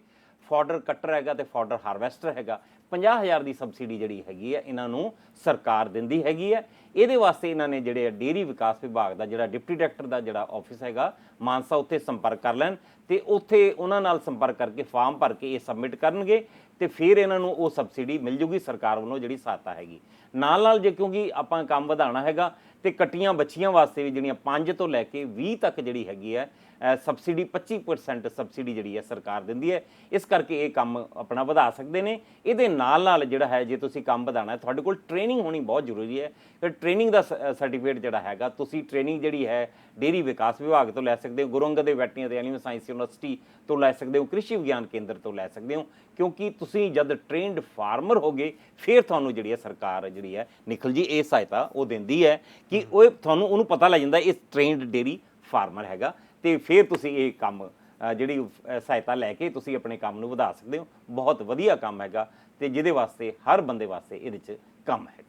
ਫਾਡਰ ਕੱਟਰ ਹੈਗਾ ਤੇ ਫਾਡਰ ਹਾਰਵੈਸਟਰ ਹੈਗਾ। 50,000 ਦੀ ਸਬਸਿਡੀ ਜਿਹੜੀ ਹੈਗੀ ਹੈ ਇਹਨਾਂ ਨੂੰ ਸਰਕਾਰ ਦਿੰਦੀ ਹੈਗੀ ਹੈ। ਇਹਦੇ ਵਾਸਤੇ ਇਹਨਾਂ ਨੇ ਜਿਹੜੇ ਡੇਅਰੀ ਵਿਕਾਸ ਵਿਭਾਗ ਦਾ ਜਿਹੜਾ ਡਿਪਟੀ ਡਾਇਰੈਕਟਰ ਦਾ ਜਿਹੜਾ ਆਫਿਸ ਹੈਗਾ ਮਾਨਸਾ, ਉੱਥੇ ਸੰਪਰਕ ਕਰ ਲੈਣ ਤੇ ਉੱਥੇ ਉਹਨਾਂ ਨਾਲ ਸੰਪਰਕ ਕਰਕੇ ਫਾਰਮ ਭਰ ਕੇ ਇਹ ਸਬਮਿਟ ਕਰਨਗੇ ਤੇ ਫਿਰ ਇਹਨਾਂ ਨੂੰ ਉਹ ਸਬਸਿਡੀ ਮਿਲ ਜੂਗੀ ਸਰਕਾਰ ਵੱਲੋਂ ਜਿਹੜੀ ਸਹਾਇਤਾ ਹੈਗੀ। ਨਾਲ ਜੇ ਕਿਉਂਕਿ ਆਪਾਂ ਕੰਮ ਵਧਾਉਣਾ ਹੈਗਾ ਤੇ ਕੱਟੀਆਂ ਬੱਚੀਆਂ ਵਾਸਤੇ ਵੀ ਜਿਹੜੀਆਂ 5 ਤੋਂ ਲੈ ਕੇ 20 ਤੱਕ ਜਿਹੜੀ ਹੈਗੀ ਹੈ ਸਬਸਿਡੀ 25% ਸਬਸਿਡੀ ਜਿਹੜੀ ਹੈ ਸਰਕਾਰ ਦਿੰਦੀ ਹੈ। ਇਸ ਕਰਕੇ ਇਹ ਕੰਮ ਆਪਣਾ ਵਧਾ ਸਕਦੇ ਨੇ। ਇਹਦੇ ਨਾਲ ਜਿਹੜਾ ਹੈ, ਜੇ ਤੁਸੀਂ ਕੰਮ ਵਧਾਉਣਾ, ਤੁਹਾਡੇ ਕੋਲ ਟ੍ਰੇਨਿੰਗ ਹੋਣੀ ਬਹੁਤ ਜ਼ਰੂਰੀ ਹੈ। ਫਿਰ ਟ੍ਰੇਨਿੰਗ ਦਾ ਸਰਟੀਫਿਕੇਟ ਜਿਹੜਾ ਹੈਗਾ, ਤੁਸੀਂ ਟ੍ਰੇਨਿੰਗ ਜਿਹੜੀ ਹੈ ਡੇਅਰੀ ਵਿਕਾਸ ਵਿਭਾਗ ਤੋਂ ਲੈ ਸਕਦੇ ਹੋ, Guru Angad Dev veterinary animal science university ਤੋਂ ਲੈ ਸਕਦੇ ਹੋ, ਕ੍ਰਿਸ਼ੀ ਵਿਗਿਆਨ ਕੇਂਦਰ ਤੋਂ ਲੈ ਸਕਦੇ ਹੋ, ਕਿਉਂਕਿ ਤੁਸੀਂ ਜਦ ਟ੍ਰੇਨਡ ਫਾਰਮਰ ਹੋਗੇ ਫਿਰ ਤੁਹਾਨੂੰ ਜਿਹੜੀ ਹੈ ਸਰਕਾਰ ਜਿਹੜੀ ਹੈ ਨਿਖਲ ਜੀ ਇਹ ਸਹਾਇਤਾ ਉਹ ਦਿੰਦੀ ਹੈ ਕਿ ਉਹ ਤੁਹਾਨੂੰ ਉਹਨੂੰ ਪਤਾ ਲੱਗ ਜਾਂਦਾ ਇਹ ਟ੍ਰੇਨਡ ਡੇਅਰੀ ਫਾਰਮਰ ਹੈਗਾ ਤੇ ਫਿਰ ਤੁਸੀਂ ਇਹ ਕੰਮ ਜਿਹੜੀ ਸਹਾਇਤਾ ਲੈ ਕੇ ਤੁਸੀਂ ਆਪਣੇ ਕੰਮ ਨੂੰ ਵਧਾ ਸਕਦੇ ਹੋ। ਬਹੁਤ ਵਧੀਆ ਕੰਮ ਹੈਗਾ ਤੇ ਜਿਹਦੇ ਵਾਸਤੇ ਹਰ ਬੰਦੇ ਵਾਸਤੇ ਇਹਦੇ 'ਚ ਕੰਮ ਹੈ।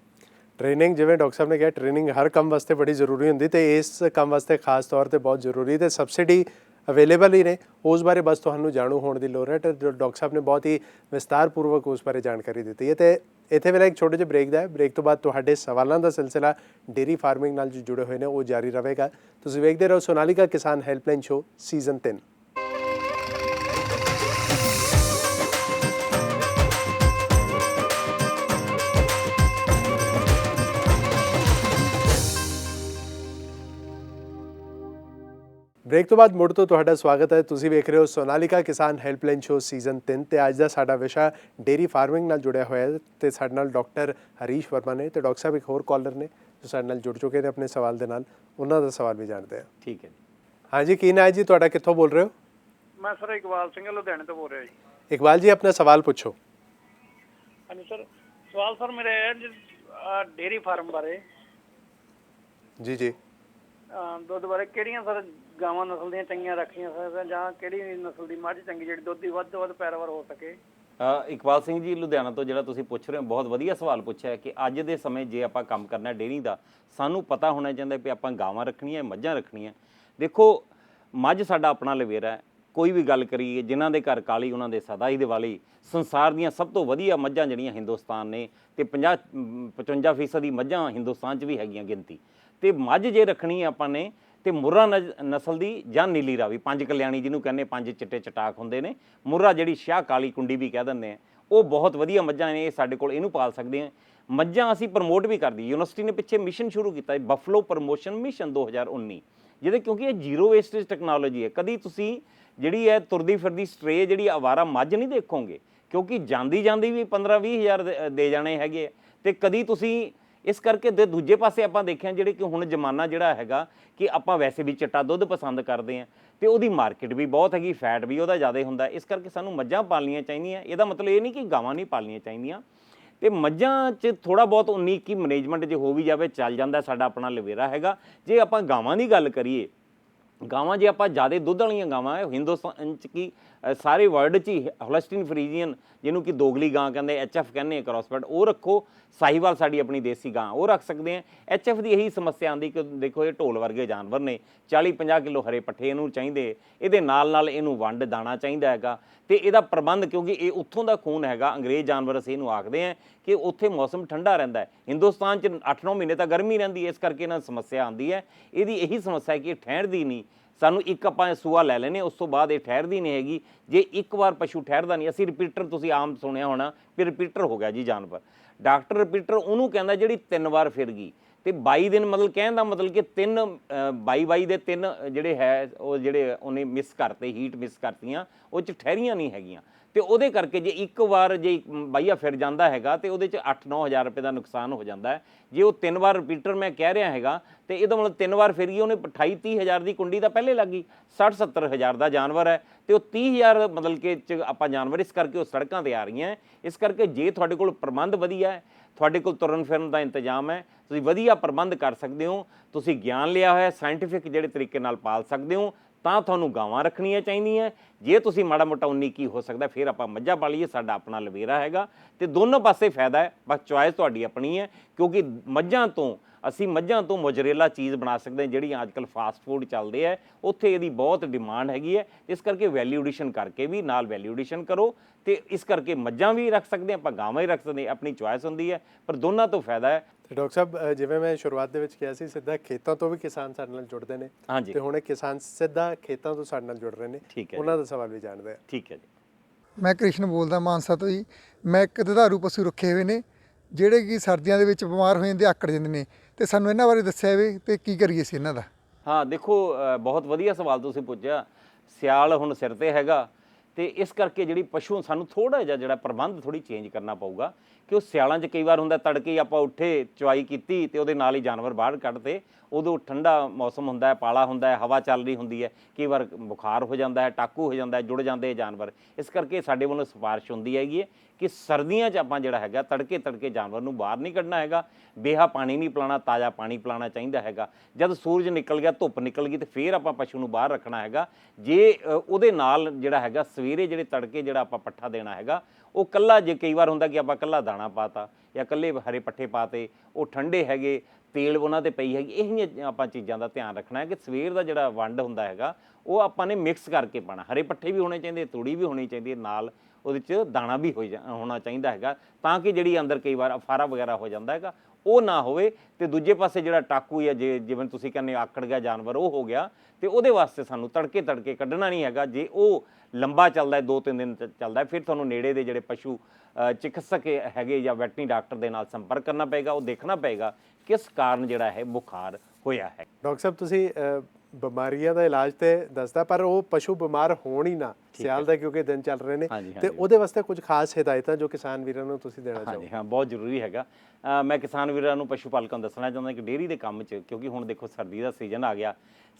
ਟ੍ਰੇਨਿੰਗ, ਜਿਵੇਂ ਡਾਕਟਰ ਸਾਹਿਬ ਨੇ ਕਿਹਾ, ਟ੍ਰੇਨਿੰਗ ਹਰ ਕੰਮ ਵਾਸਤੇ ਬੜੀ ਜ਼ਰੂਰੀ ਹੁੰਦੀ ਤੇ ਇਸ ਕੰਮ ਵਾਸਤੇ ਖਾਸ ਤੌਰ ਤੇ ਬਹੁਤ ਜ਼ਰੂਰੀ ਤੇ ਸਬਸਿਡੀ ਅਵੇਲੇਬਲ ਹੀ ਨੇ, ਉਸ ਬਾਰੇ ਬਸ ਤੁਹਾਨੂੰ ਜਾਣੂ ਹੋਣ ਦੀ ਲੋੜ ਹੈ। ਤੇ ਡਾਕਟਰ ਸਾਹਿਬ ਨੇ ਬਹੁਤ ਹੀ ਵਿਸਤਾਰਪੂਰਵਕ ਉਸ ਬਾਰੇ ਜਾਣਕਾਰੀ ਦਿੱਤੀ ਹੈ। ਤੇ ਇੱਥੇ ਵੇਲੇ ਇੱਕ ਛੋਟੇ ਜਿਹੇ ਬ੍ਰੇਕ ਦਾ ਹੈ। ਬ੍ਰੇਕ ਤੋਂ ਬਾਅਦ ਤੁਹਾਡੇ ਸਵਾਲਾਂ ਦਾ ਸਿਲਸਿਲਾ ਡੇਅਰੀ ਫਾਰਮਿੰਗ ਨਾਲ ਜੋ ਜੁੜੇ ਹੋਏ ਨੇ ਉਹ ਜਾਰੀ ਰਹੇਗਾ। ਤੁਸੀਂ ਵੇਖਦੇ ਰਹੋ ਸੋਨਾਲੀਕਾ ਕਿਸਾਨ ਹੈਲਪਲਾਈਨ ਸ਼ੋ ਸੀਜ਼ਨ 3। ਬ੍ਰੇਕ ਤੋਂ ਬਾਅਦ ਮੁੜ ਤੋਂ ਤੁਹਾਡਾ ਸਵਾਗਤ ਹੈ। ਤੁਸੀਂ ਵੇਖ ਰਹੇ ਹੋ ਸੋਨਾਲੀਕਾ ਕਿਸਾਨ ਹੈਲਪਲਾਈਨ ਸ਼ੋ ਸੀਜ਼ਨ 3 ਤੇ ਅੱਜ ਦਾ ਸਾਡਾ ਵਿਸ਼ਾ ਡੇਅਰੀ ਫਾਰਮਿੰਗ ਨਾਲ ਜੁੜਿਆ ਹੋਇਆ ਹੈ ਤੇ ਸਾਡੇ ਨਾਲ ਡਾਕਟਰ ਹਰੀਸ਼ ਵਰਮਾ ਨੇ ਤੇ ਡਾਕਟਰ ਸਾਹਿਬ ਇੱਕ ਹੋਰ ਕਾਲਰ ਨੇ ਜੋ ਸਾਡੇ ਨਾਲ ਜੁੜ ਚੁੱਕੇ ਨੇ ਆਪਣੇ ਸਵਾਲ ਦੇ ਨਾਲ। ਉਹਨਾਂ ਦਾ ਸਵਾਲ ਵੀ ਜਾਣਦੇ ਹਾਂ। ਠੀਕ ਹੈ ਜੀ। ਹਾਂਜੀ, ਕੀ ਨਾਂ ਹੈ ਜੀ ਤੁਹਾਡਾ, ਕਿੱਥੋਂ ਬੋਲ ਰਹੇ ਹੋ? ਮੈਂ ਸਰ ਇਕਬਾਲ ਸਿੰਘ ਲੁਧਿਆਣੇ ਤੋਂ ਬੋਲ ਰਿਹਾ ਜੀ। ਇਕਬਾਲ ਜੀ, ਆਪਣਾ ਸਵਾਲ ਪੁੱਛੋ। ਹਾਂਜੀ ਸਰ, ਸਵਾਲ ਸਰ ਮੇਰਾ ਹੈ ਡੇਅਰੀ ਫਾਰਮ ਬਾਰੇ। ਜੀ ਜੀ। ਦੁੱਧ ਬਾਰੇ ਕਿਹੜੀਆਂ ਸਰ ਗਾਵਾਂ ਨਸਲ ਦੀਆਂ ਚੰਗੀਆਂ ਰੱਖੀਆਂ ਸਰ, ਜਾਂ ਕਿਹੜੀ ਨਸਲ ਦੀ ਮੱਝ ਚੰਗੀ ਜਿਹੜੀ ਦੁੱਧ ਦੀ ਵੱਧ ਤੋਂ ਵੱਧ ਪੈਦਾਵਾਰ ਹੋ ਸਕੇ? ਇਕਬਾਲ ਸਿੰਘ ਜੀ ਲੁਧਿਆਣਾ ਤੋਂ ਜਿਹੜਾ ਤੁਸੀਂ ਪੁੱਛ ਰਹੇ ਹੋ, ਬਹੁਤ ਵਧੀਆ ਸਵਾਲ ਪੁੱਛਿਆ ਕਿ ਅੱਜ ਦੇ ਸਮੇਂ ਜੇ ਆਪਾਂ ਕੰਮ ਕਰਨਾ ਡੇਅਰੀ ਦਾ, ਸਾਨੂੰ ਪਤਾ ਹੋਣਾ ਚਾਹੀਦਾ ਵੀ ਆਪਾਂ ਗਾਵਾਂ ਰੱਖਣੀਆਂ ਮੱਝਾਂ ਰੱਖਣੀਆਂ। ਦੇਖੋ, ਮੱਝ ਸਾਡਾ ਆਪਣਾ ਲਵੇਰਾ ਹੈ। ਕੋਈ ਵੀ ਗੱਲ ਕਰੀਏ, ਜਿਨ੍ਹਾਂ ਦੇ ਘਰ ਕਾਲੀ ਉਹਨਾਂ ਦੇ ਸਦਾ ਹੀ ਦਿਵਾਲੀ। ਸੰਸਾਰ ਦੀਆਂ ਸਭ ਤੋਂ ਵਧੀਆ ਮੱਝਾਂ ਜਿਹੜੀਆਂ ਹਿੰਦੁਸਤਾਨ ਨੇ, ਤੇ 55% ਦੀ ਮੱਝਾਂ ਹਿੰਦੁਸਤਾਨ 'ਚ ਵੀ ਹੈਗੀਆਂ ਗਿਣਤੀ। ਤੇ ਮੱਝ ਜੇ ਰੱਖਣੀ ਹੈ ਆਪਾਂ ਨੇ ਤੇ ਮੁर्रा ਨਸਲ ਦੀ ਜਾਂ ਨੀਲੀ ਰਾਵੀ, 5 ਕਲਿਆਣੀ ਜਿਹਨੂੰ ਕਹਿੰਦੇ, 5 ਚਿੱਟੇ ਚਟਾਕ ਹੁੰਦੇ ਨੇ। ਮੁर्रा ਜਿਹੜੀ ਸ਼ਾਹ ਕਾਲੀ ਕੁੰਡੀ ਵੀ ਕਹਿ ਦਿੰਦੇ ਆ, ਉਹ ਬਹੁਤ ਵਧੀਆ ਮੱਝਾਂ ਨੇ। ਇਹ ਸਾਡੇ ਕੋਲ ਇਹਨੂੰ ਪਾਲ ਸਕਦੇ ਹਾਂ। ਮੱਝਾਂ ਅਸੀਂ ਪ੍ਰਮੋਟ ਵੀ ਕਰਦੀ। ਯੂਨੀਵਰਸਿਟੀ ਨੇ ਪਿੱਛੇ ਮਿਸ਼ਨ ਸ਼ੁਰੂ ਕੀਤਾ, ਬਫਲੋ ਪ੍ਰਮੋਸ਼ਨ ਮਿਸ਼ਨ 2019, ਜਿਹਦੇ ਕਿਉਂਕਿ ਇਹ ਜ਼ੀਰੋ ਵੇਸਟੇਜ ਟੈਕਨੋਲੋਜੀ ਹੈ। ਕਦੀ ਤੁਸੀਂ ਜਿਹੜੀ ਹੈ ਤੁਰਦੀ ਫਿਰਦੀ ਸਟਰੇ ਜਿਹੜੀ ਆਵਾਰਾ ਮੱਝ ਨਹੀਂ ਦੇਖੋਗੇ, ਕਿਉਂਕਿ ਜਾਂਦੀ ਵੀ 15-20 ਹਜ਼ਾਰ ਦੇ ਜਾਣੇ ਹੈਗੇ। ਤੇ ਕਦੀ ਤੁਸੀਂ ਇਸ ਕਰਕੇ ਦੂਜੇ ਪਾਸੇ ਆਪਾਂ ਦੇਖਿਆ ਜਿਹੜੇ ਕਿ ਹੁਣ ਜ਼ਮਾਨਾ ਜਿਹੜਾ ਹੈਗਾ ਕਿ ਆਪਾਂ ਵੈਸੇ ਵੀ ਚਿੱਟਾ ਦੁੱਧ ਪਸੰਦ ਕਰਦੇ ਹਾਂ ਤੇ ਉਹਦੀ ਮਾਰਕੀਟ ਵੀ ਬਹੁਤ ਹੈਗੀ, ਫੈਟ ਵੀ ਉਹਦਾ ਜ਼ਿਆਦਾ ਹੁੰਦਾ। ਇਸ ਕਰਕੇ ਸਾਨੂੰ ਮੱਝਾਂ ਪਾਲਣੀਆਂ ਚਾਹੀਦੀਆਂ। ਇਹਦਾ ਮਤਲਬ ਇਹ ਨਹੀਂ ਕਿ ਗਾਵਾਂ ਨਹੀਂ ਪਾਲਣੀਆਂ ਚਾਹੀਦੀਆਂ। ਤੇ ਮੱਝਾਂ 'ਚ ਥੋੜ੍ਹਾ ਬਹੁਤ 19-21 ਮੈਨੇਜਮੈਂਟ ਜੇ ਹੋ ਵੀ ਜਾਵੇ ਚੱਲ ਜਾਂਦਾ, ਸਾਡਾ ਆਪਣਾ ਲਵੇਰਾ ਹੈਗਾ। ਜੇ ਆਪਾਂ ਗਾਵਾਂ ਦੀ ਗੱਲ ਕਰੀਏ, ਗਾਵਾਂ ਜੇ ਆਪਾਂ ਜ਼ਿਆਦਾ ਦੁੱਧ ਵਾਲੀਆਂ ਗਾਵਾਂ ਹੈ ਹਿੰਦੁਸਤਾਨ 'ਚ ਕੀ ਸਾਰੇ ਵਰਲਡ 'ਚ ਹੀ, ਹੋਲਸਟੀਨ ਫਰੀਜ਼ੀਅਨ ਜਿਹਨੂੰ ਕਿ ਦੋਗਲੀ ਗਾਂ ਕਹਿੰਦੇ, HF ਕਹਿੰਦੇ ਆ, ਕ੍ਰਾਸਬਰਡ, ਉਹ ਰੱਖੋ। ਸਾਹੀਵਾਲ ਸਾਡੀ ਆਪਣੀ ਦੇਸੀ ਗਾਂ, ਉਹ ਰੱਖ ਸਕਦੇ ਆ। HF ਦੀ ਇਹੀ ਸਮੱਸਿਆ ਆਉਂਦੀ ਕਿ ਦੇਖੋ ਇਹ ਢੋਲ ਵਰਗੇ ਜਾਨਵਰ ਨੇ, 40-50 ਕਿਲੋ ਹਰੇ ਪੱਠੇ ਇਹਨੂੰ ਚਾਹੀਦੇ, ਇਹਦੇ ਨਾਲ ਇਹਨੂੰ ਵੰਡ ਦਾਣਾ ਚਾਹੀਦਾ ਹੈਗਾ। ਤੇ ਇਹਦਾ ਪ੍ਰਬੰਧ, ਕਿਉਂਕਿ ਇਹ ਉੱਥੋਂ ਦਾ ਖੂਨ ਹੈਗਾ, ਅੰਗਰੇਜ਼ ਜਾਨਵਰ ਅਸੀਂ ਇਹਨੂੰ ਆਖਦੇ ਹਾਂ ਕਿ ਉੱਥੇ ਮੌਸਮ ਠੰਡਾ ਰਹਿੰਦਾ ਹੈ। ਹਿੰਦੁਸਤਾਨ 'ਚ 8-9 ਮਹੀਨੇ ਤਾਂ ਗਰਮੀ ਰਹਿੰਦੀ ਹੈ। ਇਸ ਕਰਕੇ ਇਹਨਾਂ ਨੂੰ ਸਮੱਸਿਆ ਆਉਂਦੀ ਹੈ। ਇਹਦੀ ਇਹੀ ਸਮੱਸਿਆ ਹੈ ਕਿ ਇਹ ਠਹਿਰਦੀ ਨਹੀਂ। ਸਾਨੂੰ ਇੱਕ ਆਪਾਂ ਸੂਆ ਲੈ ਲੈਨੇ, ਉਸ ਤੋਂ ਬਾਅਦ ਇਹ ਠਹਿਰਦੀ ਨਹੀਂ ਹੈਗੀ। ਜੇ ਇੱਕ ਵਾਰ ਪਸ਼ੂ ਠਹਿਰਦਾ ਨਹੀਂ, ਅਸੀਂ ਰਿਪੀਟਰ, ਤੁਸੀਂ ਆਮ ਸੁਣਿਆ ਹੋਣਾ ਵੀ ਰਿਪੀਟਰ ਹੋ ਗਿਆ ਜੀ ਜਾਨਵਰ। ਡਾਕਟਰ ਰਿਪੀਟਰ ਉਹਨੂੰ ਕਹਿੰਦਾ ਜਿਹੜੀ 3 ਵਾਰ ਫਿਰ ਗਈ। ਤੇ 22 ਦਿਨ ਮਤਲਬ ਕਹਿਣ ਦਾ ਮਤਲਬ ਕਿ 22 ਦੇ 3 ਜਿਹੜੇ ਹੈ ਉਹ ਜਿਹੜੇ ਉਹਨੇ ਮਿਸ ਕਰਤੇ, ਹੀਟ ਮਿਸ ਕਰਤੀਆਂ, ਉਹ 'ਚ ਠਹਿਰੀਆਂ ਨਹੀਂ ਹੈਗੀਆਂ। ਤੇ ਉਹਦੇ ਕਰਕੇ ਜੇ ਇੱਕ ਵਾਰ ਜੇ ਬਾਈਆ ਫਿਰ ਜਾਂਦਾ ਹੈਗਾ ਤੇ ਉਹਦੇ 'ਚ 8-9 ਹਜ਼ਾਰ ਰੁਪਏ ਦਾ ਨੁਕਸਾਨ ਹੋ ਜਾਂਦਾ ਹੈ। ਜੇ ਉਹ 3 ਵਾਰ ਰਿਪੀਟਰ ਮੈਂ ਕਹਿ ਰਿਹਾ ਹੈਗਾ ਤੇ ਇਹਦਾ ਮਤਲਬ 3 ਵਾਰ ਫਿਰ ਗਈ, ਉਹਨੇ 28-30 ਹਜ਼ਾਰ ਦੀ ਕੁੰਡੀ ਤਾਂ ਪਹਿਲੇ ਲੱਗ ਗਈ। 60-70 ਹਜ਼ਾਰ ਦਾ ਜਾਨਵਰ ਹੈ ਤੇ ਉਹ 30 ਹਜ਼ਾਰ ਮਤਲਬ ਕਿ 'ਚ ਆਪਾਂ ਜਾਨਵਰ, ਇਸ ਕਰਕੇ ਉਹ ਸੜਕਾਂ 'ਤੇ ਆ ਰਹੀਆਂ। ਇਸ ਕਰਕੇ ਜੇ ਤੁਹਾਡੇ ਕੋਲ ਪ੍ਰਬੰਧ ਵਧੀਆ ਹੈ, ਤੁਹਾਡੇ ਕੋਲ ਤੁਰਨ ਫਿਰਨ ਦਾ ਇੰਤਜ਼ਾਮ ਹੈ, ਤੁਸੀਂ ਵਧੀਆ ਪ੍ਰਬੰਧ ਕਰ ਸਕਦੇ ਹੋ, ਤੁਸੀਂ ਗਿਆਨ ਲਿਆ ਹੋਇਆ, ਸਾਇੰਟੀਫਿਕ ਜਿਹੜੇ ਤਰੀਕੇ ਨਾਲ ਪਾਲ ਸਕਦੇ ਹੋ, ਤਾਂ ਤੁਹਾਨੂੰ ਗਾਵਾਂ ਰੱਖਣੀਆਂ ਚਾਹੀਦੀਆਂ। ਜੇ ਤੁਸੀਂ ਮਾੜਾ ਮੋਟਾ 19-21 ਹੋ ਸਕਦਾ ਫਿਰ ਆਪਾਂ ਮੱਝਾਂ ਪਾਲੀਏ, ਸਾਡਾ ਆਪਣਾ ਲਵੇਰਾ ਹੈਗਾ। ਤੇ ਦੋਨੋਂ ਪਾਸੇ ਫਾਇਦਾ ਹੈ, ਬਸ ਚੁਆਇਸ ਤੁਹਾਡੀ ਆਪਣੀ ਹੈ। ਕਿਉਂਕਿ ਮੱਝਾਂ ਤੋਂ ਮੋਜਰੇਲਾ ਚੀਜ਼ ਬਣਾ ਸਕਦੇ ਹਾਂ, ਜਿਹੜੀਆਂ ਅੱਜ ਕੱਲ੍ਹ ਫਾਸਟ ਫੂਡ ਚੱਲਦੇ ਹੈ, ਉੱਥੇ ਇਹਦੀ ਬਹੁਤ ਡਿਮਾਂਡ ਹੈਗੀ ਹੈ। ਇਸ ਕਰਕੇ ਵੈਲਿਊ ਐਡੀਸ਼ਨ ਕਰਕੇ ਵੀ ਨਾਲ ਵੈਲਿਊ ਐਡੀਸ਼ਨ ਕਰੋ। ਤੇ ਇਸ ਕਰਕੇ ਮੱਝਾਂ ਵੀ ਰੱਖ ਸਕਦੇ ਹਾਂ ਆਪਾਂ, ਗਾਵਾਂ ਹੀ ਰੱਖ ਸਕਦੇ ਹਾਂ, ਆਪਣੀ ਚੁਆਇਸ ਹੁੰਦੀ ਹੈ, ਪਰ ਦੋਨਾਂ ਤੋਂ ਫਾਇਦਾ ਹੈ। ਤੇ ਡਾਕਟਰ ਸਾਹਿਬ, ਜਿਵੇਂ ਮੈਂ ਸ਼ੁਰੂਆਤ ਦੇ ਵਿੱਚ ਕਿਹਾ ਸੀ, ਸਿੱਧਾ ਖੇਤਾਂ ਤੋਂ ਵੀ ਕਿਸਾਨ ਸਾਡੇ ਨਾਲ ਜੁੜਦੇ ਨੇ। ਹਾਂਜੀ। ਤੇ ਹੁਣ ਇਹ ਕਿਸਾਨ ਸਿੱਧਾ ਖੇਤਾਂ ਤੋਂ ਸਾਡੇ ਨਾਲ ਜੁੜ ਰਹੇ ਨੇ। ਠੀਕ ਹੈ, ਉਹਨਾਂ ਦਾ ਸਵਾਲ ਵੀ ਜਾਣਦੇ ਆ। ਠੀਕ ਹੈ ਜੀ। ਮੈਂ ਕ੍ਰਿਸ਼ਨ ਬੋਲਦਾ ਮਾਨਸਾ ਤੋਂ ਜੀ। ਮੈਂ ਇੱਕ ਦੁਧਾਰੂ ਪਸ਼ੂ ਰੱਖੇ ਹੋਏ ਨੇ ਜਿਹੜੇ ਕਿ ਸਰਦੀਆਂ ਦੇ ਵਿੱਚ ਬਿਮਾਰ ਹੋ ਜਾਂਦੇ, ਆਕੜ ਜਾਂਦੇ ਨੇ, ਤੇ ਸਾਨੂੰ ਇਹਨਾਂ ਬਾਰੇ ਦੱਸਿਆ ਜਾਵੇ ਤੇ ਕੀ ਕਰੀਏ ਸੀ ਇਹਨਾਂ ਦਾ। ਹਾਂ ਦੇਖੋ, ਬਹੁਤ ਵਧੀਆ ਸਵਾਲ ਤੁਸੀਂ ਪੁੱਛਿਆ। ਸਿਆਲ ਹੁਣ ਸਿਰ 'ਤੇ ਹੈਗਾ ਤੇ ਇਸ ਕਰਕੇ ਜਿਹੜੀ ਪਸ਼ੂ ਸਾਨੂੰ ਥੋੜ੍ਹਾ ਜਿਹਾ ਜਿਹੜਾ ਪ੍ਰਬੰਧ ਥੋੜ੍ਹੀ ਚੇਂਜ ਕਰਨਾ ਪਊਗਾ। ਕਿ ਉਹ ਸਿਆਲਾਂ 'ਚ ਕਈ ਵਾਰ ਹੁੰਦਾ ਤੜਕੇ ਆਪਾਂ ਉੱਠੇ, ਚਵਾਈ ਕੀਤੀ ਤੇ ਉਹਦੇ ਨਾਲ ਹੀ ਜਾਨਵਰ ਬਾਹਰ ਕੱਢਤੇ। ਉਦੋਂ ਠੰਡਾ ਮੌਸਮ ਹੁੰਦਾ ਹੈ, ਪਾਲਾ ਹੁੰਦਾ ਹੈ, ਹਵਾ ਚੱਲ ਰਹੀ ਹੁੰਦੀ ਹੈ, ਕਈ ਵਾਰ ਬੁਖਾਰ ਹੋ ਜਾਂਦਾ ਹੈ, ਟਾਕੂ ਹੋ ਜਾਂਦਾ ਹੈ, ਜੁੜ ਜਾਂਦੇ ਜਾਨਵਰ। ਇਸ ਕਰਕੇ ਸਾਡੇ ਵੱਲੋਂ ਸਿਫਾਰਿਸ਼ ਹੁੰਦੀ ਹੈਗੀ ਕਿ ਸਰਦੀਆਂ 'ਚ ਆਪਾਂ ਜਿਹੜਾ ਹੈਗਾ ਤੜਕੇ ਜਾਨਵਰ ਨੂੰ ਬਾਹਰ ਨਹੀਂ ਕੱਢਣਾ ਹੈਗਾ। ਬੇਹਾ ਪਾਣੀ ਨਹੀਂ ਪਿਲਾਉਣਾ, ਤਾਜ਼ਾ ਪਾਣੀ ਪਿਲਾਉਣਾ ਚਾਹੀਦਾ ਹੈਗਾ। ਜਦ ਸੂਰਜ ਨਿਕਲ ਗਿਆ, ਧੁੱਪ ਨਿਕਲ ਗਈ, ਤੇ ਫਿਰ ਆਪਾਂ ਪਸ਼ੂ ਨੂੰ ਬਾਹਰ ਰੱਖਣਾ ਹੈਗਾ। ਜੇ ਉਹਦੇ ਨਾਲ ਜਿਹੜਾ ਹੈਗਾ ਸਵੇਰੇ ਜਿਹੜੇ ਤੜਕੇ ਜਿਹੜਾ ਆਪਾਂ ਪੱਠਾ ਦੇਣਾ ਹੈਗਾ, ਉਹ ਕੱਲਾ, ਜੇ ਕਈ ਵਾਰ ਹੁੰਦਾ ਕਿ ਆਪਾਂ ਕੱਲਾ ਦਾਣਾ ਪਾਤਾ ਜਾਂ ਕੱਲੇ ਹਰੇ ਪੱਠੇ ਪਾਤੇ, ਉਹ ਠੰਡੇ ਹੈਗੇ, ਤੇਲ ਉਹਨਾਂ 'ਤੇ ਪਈ ਹੈਗੀ, ਇਹੀਆਂ ਆਪਾਂ ਚੀਜ਼ਾਂ ਦਾ ਧਿਆਨ ਰੱਖਣਾ ਹੈ ਕਿ ਸਵੇਰ ਦਾ ਜਿਹੜਾ ਵੰਡ ਹੁੰਦਾ ਹੈਗਾ ਉਹ ਆਪਾਂ ਨੇ ਮਿਕਸ ਕਰਕੇ ਪਾਉਣਾ। ਹਰੇ ਪੱਠੇ ਵੀ ਹੋਣੇ ਚਾਹੀਦੇ, ਤੂੜੀ ਵੀ ਹੋਣੀ ਚਾਹੀਦੀ ਹੈ, ਨਾਲ ਉਹਦੇ 'ਚ ਦਾਣਾ ਵੀ ਹੋਣਾ ਚਾਹੀਦਾ ਹੈਗਾ, ਤਾਂ ਕਿ ਜਿਹੜੀ ਅੰਦਰ ਕਈ ਵਾਰ ਅਫਾਰਾ ਵਗੈਰਾ ਹੋ ਜਾਂਦਾ ਹੈਗਾ ਉਹ ਨਾ ਹੋਵੇ। ਤੇ ਦੂਜੇ ਪਾਸੇ ਜਿਹੜਾ ਟਾਕੂ ਜਾਂ ਜਿਵੇਂ ਤੁਸੀਂ ਕਹਿੰਦੇ ਆਕੜ ਗਿਆ ਜਾਨਵਰ, ਉਹ ਹੋ ਗਿਆ, ਤੇ ਉਹਦੇ ਵਾਸਤੇ ਸਾਨੂੰ ਤੜਕੇ ਕੱਢਣਾ ਨਹੀਂ ਹੈਗਾ। ਜੇ ਉਹ ਲੰਬਾ ਚੱਲਦਾ, 2-3 ਦਿਨ ਚੱਲਦਾ, ਫਿਰ ਤੁਹਾਨੂੰ ਨੇੜੇ ਦੇ ਜਿਹੜੇ ਪਸ਼ੂ ਚਿਕਿਤਸਕ ਹੈਗੇ ਜਾਂ ਵੈਟਰਨਰੀ ਡਾਕਟਰ ਦੇ ਨਾਲ ਸੰਪਰਕ ਕਰਨਾ ਪਏਗਾ। ਉਹ ਦੇਖਣਾ ਪਏਗਾ ਕਿਸ ਕਾਰਨ ਜਿਹੜਾ ਹੈ ਬੁਖਾਰ ਹੋਇਆ ਹੈ। ਡਾਕਟਰ ਸਾਹਿਬ ਤੁਸੀਂ ਬਿਮਾਰੀਆਂ ਦਾ ਇਲਾਜ ਤੇ ਦੱਸਦਾ, ਪਰ ਉਹ ਪਸ਼ੂ ਬਿਮਾਰ ਹੋਣ ਹੀ ਨਾ, ਸਿਆਲ ਦਾ ਕਿਉਂਕਿ ਦਿਨ ਚੱਲ ਰਹੇ ਨੇ, ਹਾਂਜੀ, ਤੇ ਹਾਂਜੀ। ਉਹਦੇ ਵਾਸਤੇ ਕੁਝ ਖਾਸ ਹਦਾਇਤਾਂ ਜੋ ਕਿਸਾਨ ਵੀਰਾਂ ਨੂੰ ਤੁਸੀਂ ਦੇਣਾ ਹਾਂਜੀ ਚਾਹੋ? ਹਾਂ, ਬਹੁਤ ਜ਼ਰੂਰੀ ਹੈਗਾ। ਮੈਂ ਕਿਸਾਨ ਵੀਰਾਂ ਨੂੰ, ਪਸ਼ੂ ਪਾਲਕਾਂ ਨੂੰ ਦੱਸਣਾ ਚਾਹੁੰਦਾ ਕਿ ਡੇਅਰੀ ਦੇ ਕੰਮ 'ਚ, ਕਿਉਂਕਿ ਹੁਣ ਦੇਖੋ ਸਰਦੀ ਦਾ ਸੀਜ਼ਨ ਆ ਗਿਆ,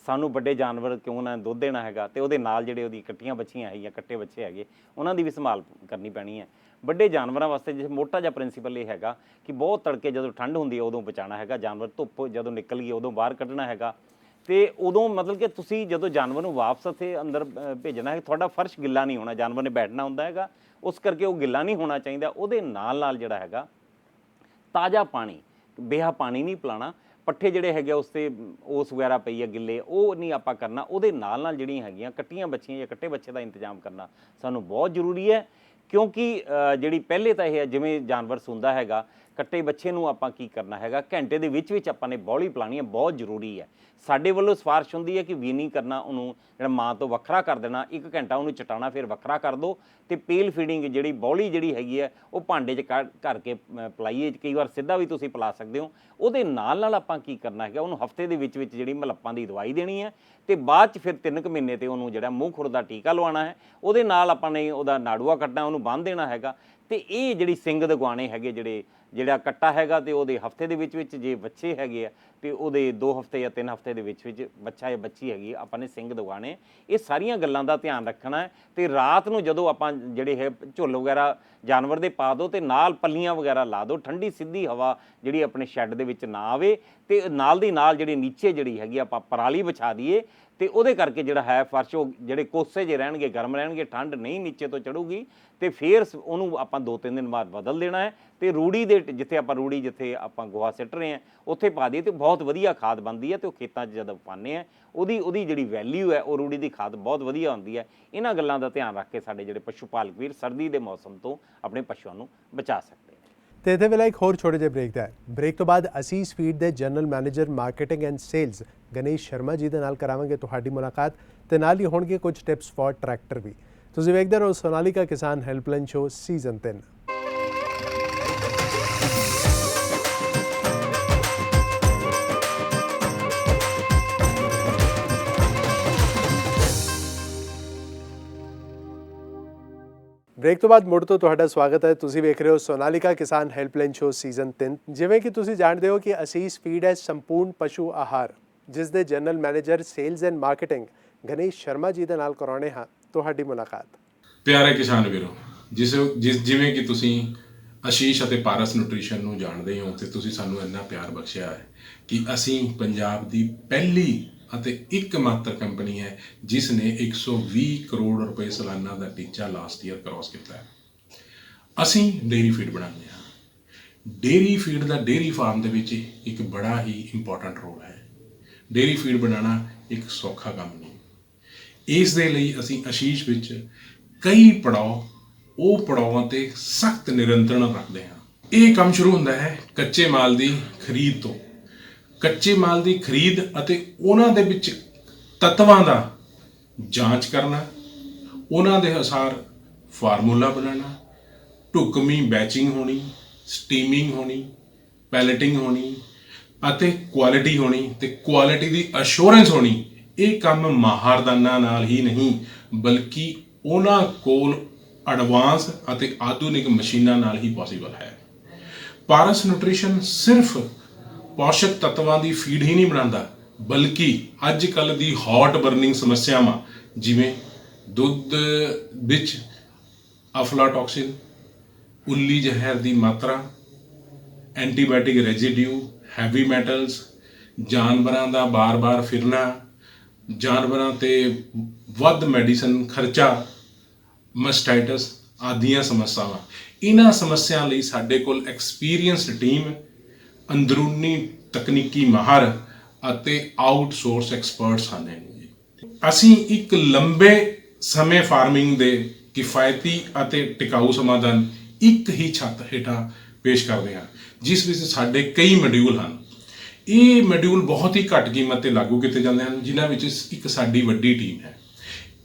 ਸਾਨੂੰ ਵੱਡੇ ਜਾਨਵਰ ਕਿਉਂ ਨਾ ਦੁੱਧ ਦੇਣਾ ਹੈਗਾ, ਤੇ ਉਹਦੇ ਨਾਲ ਜਿਹੜੇ ਉਹਦੀ ਕੱਟੀਆਂ ਬੱਚੀਆਂ ਹੈਗੀਆਂ, ਕੱਟੇ ਬੱਚੇ ਹੈਗੇ, ਉਹਨਾਂ ਦੀ ਵੀ ਸੰਭਾਲ ਕਰਨੀ ਪੈਣੀ ਹੈ। ਵੱਡੇ ਜਾਨਵਰਾਂ ਵਾਸਤੇ ਜੇ ਮੋਟਾ ਜਿਹਾ ਪ੍ਰਿੰਸੀਪਲ ਇਹ ਹੈਗਾ ਕਿ ਬਹੁਤ ਤੜਕੇ ਜਦੋਂ ਠੰਡ ਹੁੰਦੀ ਹੈ ਉਦੋਂ ਬਚਾਉਣਾ ਹੈਗਾ ਜਾਨਵਰ, ਧੁੱਪ ਜਦੋਂ ਨਿਕਲ ਗਈ ਉਦੋਂ ਬਾਹਰ ਕੱਢਣਾ ਹੈਗਾ। ਤੇ ਉਦੋਂ ਮਤਲਬ ਕਿ ਤੁਸੀਂ ਜਦੋਂ ਜਾਨਵਰ ਨੂੰ ਵਾਪਸ ਇੱਥੇ ਅੰਦਰ ਭੇਜਣਾ ਹੈ, ਤੁਹਾਡਾ ਫਰਸ਼ ਗਿੱਲਾ ਨਹੀਂ ਹੋਣਾ, ਜਾਨਵਰ ਨੇ ਬੈਠਣਾ ਹੁੰਦਾ ਹੈਗਾ, ਉਸ ਕਰਕੇ ਉਹ ਗਿੱਲਾ ਨਹੀਂ ਹੋਣਾ ਚਾਹੀਦਾ। ਉਹਦੇ ਨਾਲ ਜਿਹੜਾ ਹੈਗਾ ਤਾਜ਼ਾ ਪਾਣੀ, ਬੇਹਾ ਪਾਣੀ ਨਹੀਂ ਪਿਲਾਉਣਾ, ਪੱਠੇ ਜਿਹੜੇ ਹੈਗੇ ਉਸ 'ਤੇ ਓਸ ਵਗੈਰਾ ਪਈ ਹੈ ਗਿੱਲੇ, ਉਹ ਨਹੀਂ ਆਪਾਂ ਕਰਨਾ। ਉਹਦੇ ਨਾਲ ਜਿਹੜੀਆਂ ਹੈਗੀਆਂ ਕੱਟੀਆਂ ਬੱਚੀਆਂ ਜਾਂ ਕੱਟੇ ਬੱਚੇ ਦਾ ਇੰਤਜ਼ਾਮ ਕਰਨਾ ਸਾਨੂੰ ਬਹੁਤ ਜ਼ਰੂਰੀ ਹੈ, ਕਿਉਂਕਿ ਜਿਹੜੀ ਪਹਿਲੇ ਤਾਂ ਇਹ ਹੈ ਜਿਵੇਂ ਜਾਨਵਰ ਸੌਂਦਾ ਹੈਗਾ, ਕੱਟੇ ਬੱਚੇ ਨੂੰ ਆਪਾਂ ਕੀ ਕਰਨਾ ਹੈਗਾ, ਘੰਟੇ ਦੇ ਵਿੱਚ ਆਪਾਂ ਨੇ ਬੌਲੀ ਪਿਲਾਉਣੀ ਹੈ, ਬਹੁਤ ਜ਼ਰੂਰੀ ਹੈ। ਸਾਡੇ ਵੱਲੋਂ ਸਿਫਾਰਿਸ਼ ਹੁੰਦੀ ਹੈ ਕਿ ਵੀਨੀ ਕਰਨਾ, ਉਹਨੂੰ ਜਿਹੜਾ ਮਾਂ ਤੋਂ ਵੱਖਰਾ ਕਰ ਦੇਣਾ, 1 ਘੰਟਾ ਉਹਨੂੰ ਚਟਾਉਣਾ, ਫਿਰ ਵੱਖਰਾ ਕਰ ਦਿਓ, ਤੇ ਪੇਲ ਫੀਡਿੰਗ ਜਿਹੜੀ ਬੌਲੀ ਜਿਹੜੀ ਹੈਗੀ ਹੈ ਉਹ ਭਾਂਡੇ 'ਚ ਘਰ ਕੇ ਪਿਲਾਈਏ, ਕਈ ਵਾਰ ਸਿੱਧਾ ਵੀ ਤੁਸੀਂ ਪਿਲਾ ਸਕਦੇ ਹੋ। ਉਹਦੇ ਨਾਲ ਆਪਾਂ ਕੀ ਕਰਨਾ ਹੈਗਾ, ਉਹਨੂੰ ਹਫਤੇ ਦੇ ਵਿੱਚ ਜਿਹੜੀ ਮਲੱਪਾਂ ਦੀ ਦਵਾਈ ਦੇਣੀ ਹੈ, ਤੇ ਬਾਅਦ 'ਚ ਫਿਰ 3 ਕੁ ਮਹੀਨੇ ਤੇ ਉਹਨੂੰ ਜਿਹੜਾ ਮੂੰਹ ਖੁਰ ਦਾ ਟੀਕਾ ਲਵਾਉਣਾ ਹੈ। ਉਹਦੇ ਨਾਲ ਆਪਾਂ ਨੇ ਉਹਦਾ ਨਾੜੂਆ ਕੱਟਣਾ, ਉਹਨੂੰ ਬੰਨ੍ਹ ਦੇਣਾ ਹੈਗਾ। ਤੇ ਇਹ ਜਿਹੜੀ ਸਿੰਗ ਦਗਵਾਣੇ ਹੈਗੇ, ਜਿਹੜਾ ਕੱਟਾ ਹੈਗਾ, ਤੇ ਉਹਦੇ ਹਫਤੇ ਦੇ ਵਿੱਚ ਜੇ ਬੱਚੇ ਹੈਗੇ ਆ ਤੇ ਉਹਦੇ 2 ਹਫਤੇ ਜਾਂ 3 ਹਫਤੇ ਦੇ ਵਿੱਚ ਬੱਚਾ ਜਾਂ ਬੱਚੀ ਹੈਗੀ ਆਪਾਂ ਨੇ ਸਿੰਗ ਦਗਵਾਣੇ। ਇਹ ਸਾਰੀਆਂ ਗੱਲਾਂ ਦਾ ਧਿਆਨ ਰੱਖਣਾ ਹੈ। ਤੇ ਰਾਤ ਨੂੰ ਜਦੋਂ ਆਪਾਂ ਜਿਹੜੇ ਹੈ ਝੁੱਲ ਵਗੈਰਾ ਜਾਨਵਰ ਦੇ ਪਾ ਦਿਓ, ਤੇ ਨਾਲ ਪੱਲੀਆਂ ਵਗੈਰਾ ਲਾ ਦਿਓ, ਠੰਡੀ ਸਿੱਧੀ ਹਵਾ ਜਿਹੜੀ ਆਪਣੇ ਸ਼ੈੱਡ ਦੇ ਵਿੱਚ ਨਾ ਆਵੇ, ਤੇ ਨਾਲ ਦੀ ਨਾਲ ਜਿਹੜੀ ਨੀਚੇ ਜਿਹੜੀ ਹੈਗੀ ਆਪਾਂ ਪਰਾਲੀ ਵਿਛਾ ਦਈਏ, ਤੇ ਉਹਦੇ ਕਰਕੇ ਜਿਹੜਾ ਹੈ ਫਰਸ਼ ਉਹ ਜਿਹੜੇ ਕੋਸੇ ਜਿਹੇ ਰਹਿਣਗੇ, ਗਰਮ ਰਹਿਣਗੇ, ਠੰਡ ਨਹੀਂ ਨੀਚੇ ਤੋਂ ਚੜੂਗੀ। ਤੇ ਫਿਰ ਉਹਨੂੰ ਆਪਾਂ 2-3 ਦਿਨ ਬਾਅਦ ਬਦਲ ਦੇਣਾ ਹੈ, ਤੇ ਰੂੜੀ ਦੇ ਜਿੱਥੇ ਆਪਾਂ ਗੋਹਾ ਸਿੱਟ ਰਹੇ ਹਾਂ ਉੱਥੇ ਪਾ ਦਈਏ, ਤੇ ਬਹੁਤ ਵਧੀਆ ਖਾਦ ਬਣਦੀ ਹੈ। ਤੇ ਉਹ ਖੇਤਾਂ 'ਚ ਜਦੋਂ ਪਾਉਂਦੇ ਆ ਉਹਦੀ ਜਿਹੜੀ ਵੈਲਿਊ ਹੈ, ਉਹ ਰੂੜੀ ਦੀ ਖਾਦ ਬਹੁਤ ਵਧੀਆ ਹੁੰਦੀ ਹੈ। ਇਹਨਾਂ ਗੱਲਾਂ ਦਾ ਧਿਆਨ ਰੱਖ ਕੇ ਸਾਡੇ ਜਿਹੜੇ ਪਸ਼ੂ ਪਾਲਕ ਵੀਰ ਸਰਦੀ ਦੇ ਮੌਸਮ ਤੋਂ ਆਪਣੇ ਪਸ਼ੂਆਂ ਨੂੰ ਬਚਾ ਸਕਦੇ ਨੇ। ਤੇ ਇਹਦੇ ਵੇਲੇ ਇੱਕ ਹੋਰ ਛੋਟੇ ਜਿਹੇ ਬ੍ਰੇਕ ਦਾ ਹੈ। ਬ੍ਰੇਕ ਤੋਂ ਬਾਅਦ ਅਸੀਂ ਸਪੀਡ ਦੇ general manager marketing and sales Ganesh Sharma ji ਦੇ ਨਾਲ ਕਰਾਵਾਂਗੇ ਤੁਹਾਡੀ ਮੁਲਾਕਾਤ, ਤੇ ਨਾਲ ਹੀ ਹੋਣਗੇ ਕੁਝ ਟਿਪਸ ਫॉर ਟਰੈਕਟਰ ਵੀ। ਤੁਸੀਂ ਵੇਖਦੇ ਰਹੋ ਸੋਨਾਲੀਕਾ ਕਿਸਾਨ ਹੈਲਪਲਾਈਨ ਸ਼ੋ ਸੀਜ਼ਨ 3। ਬ੍ਰੇਕ ਤੋਂ ਬਾਅਦ ਮੁੜ ਤੋਂ ਤੁਹਾਡਾ ਸਵਾਗਤ ਹੈ। ਤੁਸੀਂ ਵੇਖ ਰਹੇ ਹੋ ਸੋਨਾਲੀਕਾ ਕਿਸਾਨ ਹੈਲਪਲਾਈਨ ਸ਼ੋ ਸੀਜ਼ਨ 3। ਜਿਵੇਂ ਕਿ ਤੁਸੀਂ ਜਾਣਦੇ ਹੋ ਕਿ ਅਸੀਸ ਫੀਡ ਹੈ ਸੰਪੂਰਨ ਪਸ਼ੂ ਆਹਾਰ, ਜਿਸ ਦੇ general manager sales and marketing Ganesh Sharma ji ਦੇ ਨਾਲ ਕਰਾਉਣੇ ਹਾਂ ਤੁਹਾਡੀ ਮੁਲਾਕਾਤ। ਪਿਆਰੇ ਕਿਸਾਨ ਵੀਰੋ, ਜਿਵੇਂ ਕਿ ਤੁਸੀਂ ਆਸ਼ੀਸ਼ ਅਤੇ ਪਾਰਸ ਨਿਊਟ੍ਰੀਸ਼ਨ ਨੂੰ ਜਾਣਦੇ ਹੋ, ਤੇ ਤੁਸੀਂ ਸਾਨੂੰ ਇੰਨਾ ਪਿਆਰ ਬਖਸ਼ਿਆ ਹੈ ਕਿ ਅਸੀਂ ਪੰਜਾਬ ਦੀ ਪਹਿਲੀ ਅਤੇ ਇੱਕਮਾਤਰ ਕੰਪਨੀ ਹੈ ਜਿਸ ਨੇ 120 ਕਰੋੜ ਰੁਪਏ ਸਾਲਾਨਾ ਦਾ ਟੀਚਾ ਲਾਸਟ ਈਅਰ ਕ੍ਰੋਸ ਕੀਤਾ ਹੈ। ਅਸੀਂ ਡੇਅਰੀ ਫੀਡ ਬਣਾਉਂਦੇ ਹਾਂ। ਡੇਅਰੀ ਫੀਡ ਦਾ ਡੇਅਰੀ ਫਾਰਮ ਦੇ ਵਿੱਚ ਇੱਕ ਬੜਾ ਹੀ ਇੰਪੋਰਟੈਂਟ ਰੋਲ ਹੈ। ਡੇਅਰੀ ਫੀਡ ਬਣਾਉਣਾ ਇੱਕ ਸੌਖਾ ਕੰਮ ਨਹੀਂ। ਇਸ ਦੇ ਲਈ ਅਸੀਂ ਆਸ਼ੀਸ਼ ਵਿੱਚ ਕਈ ਉਹ ਪੜਾਵਾਂ ਤੇ ਸਖਤ ਨਿਯੰਤਰਣ ਰੱਖਦੇ ਹਾਂ। ਇਹ ਕੰਮ ਸ਼ੁਰੂ ਹੁੰਦਾ ਹੈ ਕੱਚੇ ਮਾਲ ਦੀ ਖਰੀਦ ਤੋਂ। ਕੱਚੇ ਮਾਲ ਦੀ ਖਰੀਦ ਅਤੇ ਉਹਨਾਂ ਦੇ ਵਿੱਚ ਤੱਤਾਂ ਦਾ ਜਾਂਚ ਕਰਨਾ, ਉਹਨਾਂ ਦੇ ਅਨੁਸਾਰ ਫਾਰਮੂਲਾ ਬਣਾਉਣਾ, ਢੁਕਵੀਂ ਬੈਚਿੰਗ ਹੋਣੀ, ਸਟੀਮਿੰਗ ਹੋਣੀ, ਪੈਲੇਟਿੰਗ ਹੋਣੀ ਅਤੇ ਕੁਆਲਿਟੀ ਹੋਣੀ, ਤੇ ਕੁਆਲਿਟੀ ਦੀ ਅਸ਼ੋਰੈਂਸ ਹੋਣੀ। ਇਹ ਕੰਮ ਮਾਹਰਦਾਨਾਂ ਨਾਲ ਹੀ ਨਹੀਂ ਬਲਕਿ ਉਹਨਾਂ ਕੋਲ ਐਡਵਾਂਸ ਅਤੇ ਆਧੁਨਿਕ ਮਸ਼ੀਨਾਂ ਨਾਲ ਹੀ ਪੋਸੀਬਲ ਹੈ। ਪਾਰਸ ਨਿਊਟ੍ਰੀਸ਼ਨ ਸਿਰਫ ਪੌਸ਼ਕ ਤੱਤਾਂ ਦੀ ਫੀਡ ਹੀ ਨਹੀਂ ਬਣਾਉਂਦਾ, ਬਲਕਿ ਅੱਜ ਕੱਲ੍ਹ ਦੀ ਹੌਟ ਬਰਨਿੰਗ ਸਮੱਸਿਆਵਾਂ ਜਿਵੇਂ ਦੁੱਧ ਵਿੱਚ ਅਫਲਾਟੌਕਸਿਨ, ਉੱਲੀ ਜ਼ਹਿਰ ਦੀ ਮਾਤਰਾ, ਐਂਟੀਬਾਇਓਟਿਕ ਰੈਜ਼ੀਡਿਊ, ਹੈਵੀ ਮੈਟਲਸ, ਜਾਨਵਰਾਂ ਦਾ ਬਾਰ-ਬਾਰ ਫਿਰਨਾ, ਜਾਨਵਰਾਂ 'ਤੇ ਵੱਧ ਮੈਡੀਸਨ ਖਰਚਾ, ਮਸਟਾਈਟਸ ਆਦਿ ਸਮੱਸਿਆਵਾਂ। ਇਹਨਾਂ ਸਮੱਸਿਆਵਾਂ ਲਈ ਸਾਡੇ ਕੋਲ ਐਕਸਪੀਰੀਅੰਸਡ ਟੀਮ, ਅੰਦਰੂਨੀ ਤਕਨੀਕੀ ਮਾਹਰ ਅਤੇ ਆਊਟਸੋਰਸ ਐਕਸਪਰਟਸ ਹਨ। ਅਸੀਂ ਇੱਕ ਲੰਬੇ ਸਮੇਂ ਫਾਰਮਿੰਗ ਦੇ ਕਿਫਾਇਤੀ ਅਤੇ ਟਿਕਾਊ ਸਮਾਧਾਨ ਇੱਕ ਹੀ ਛੱਤ ਹੇਠਾਂ ਪੇਸ਼ ਕਰਦੇ ਹਾਂ, ਜਿਸ ਵਿੱਚ ਸਾਡੇ ਕਈ ਮੋਡਿਊਲ ਹਨ। ਇਹ ਮੋਡਿਊਲ ਬਹੁਤ ਹੀ ਘੱਟ ਕੀਮਤ 'ਤੇ ਲਾਗੂ ਕੀਤੇ ਜਾਂਦੇ ਹਨ, ਜਿਨ੍ਹਾਂ ਵਿੱਚ ਇੱਕ ਸਾਡੀ ਵੱਡੀ ਟੀਮ ਹੈ।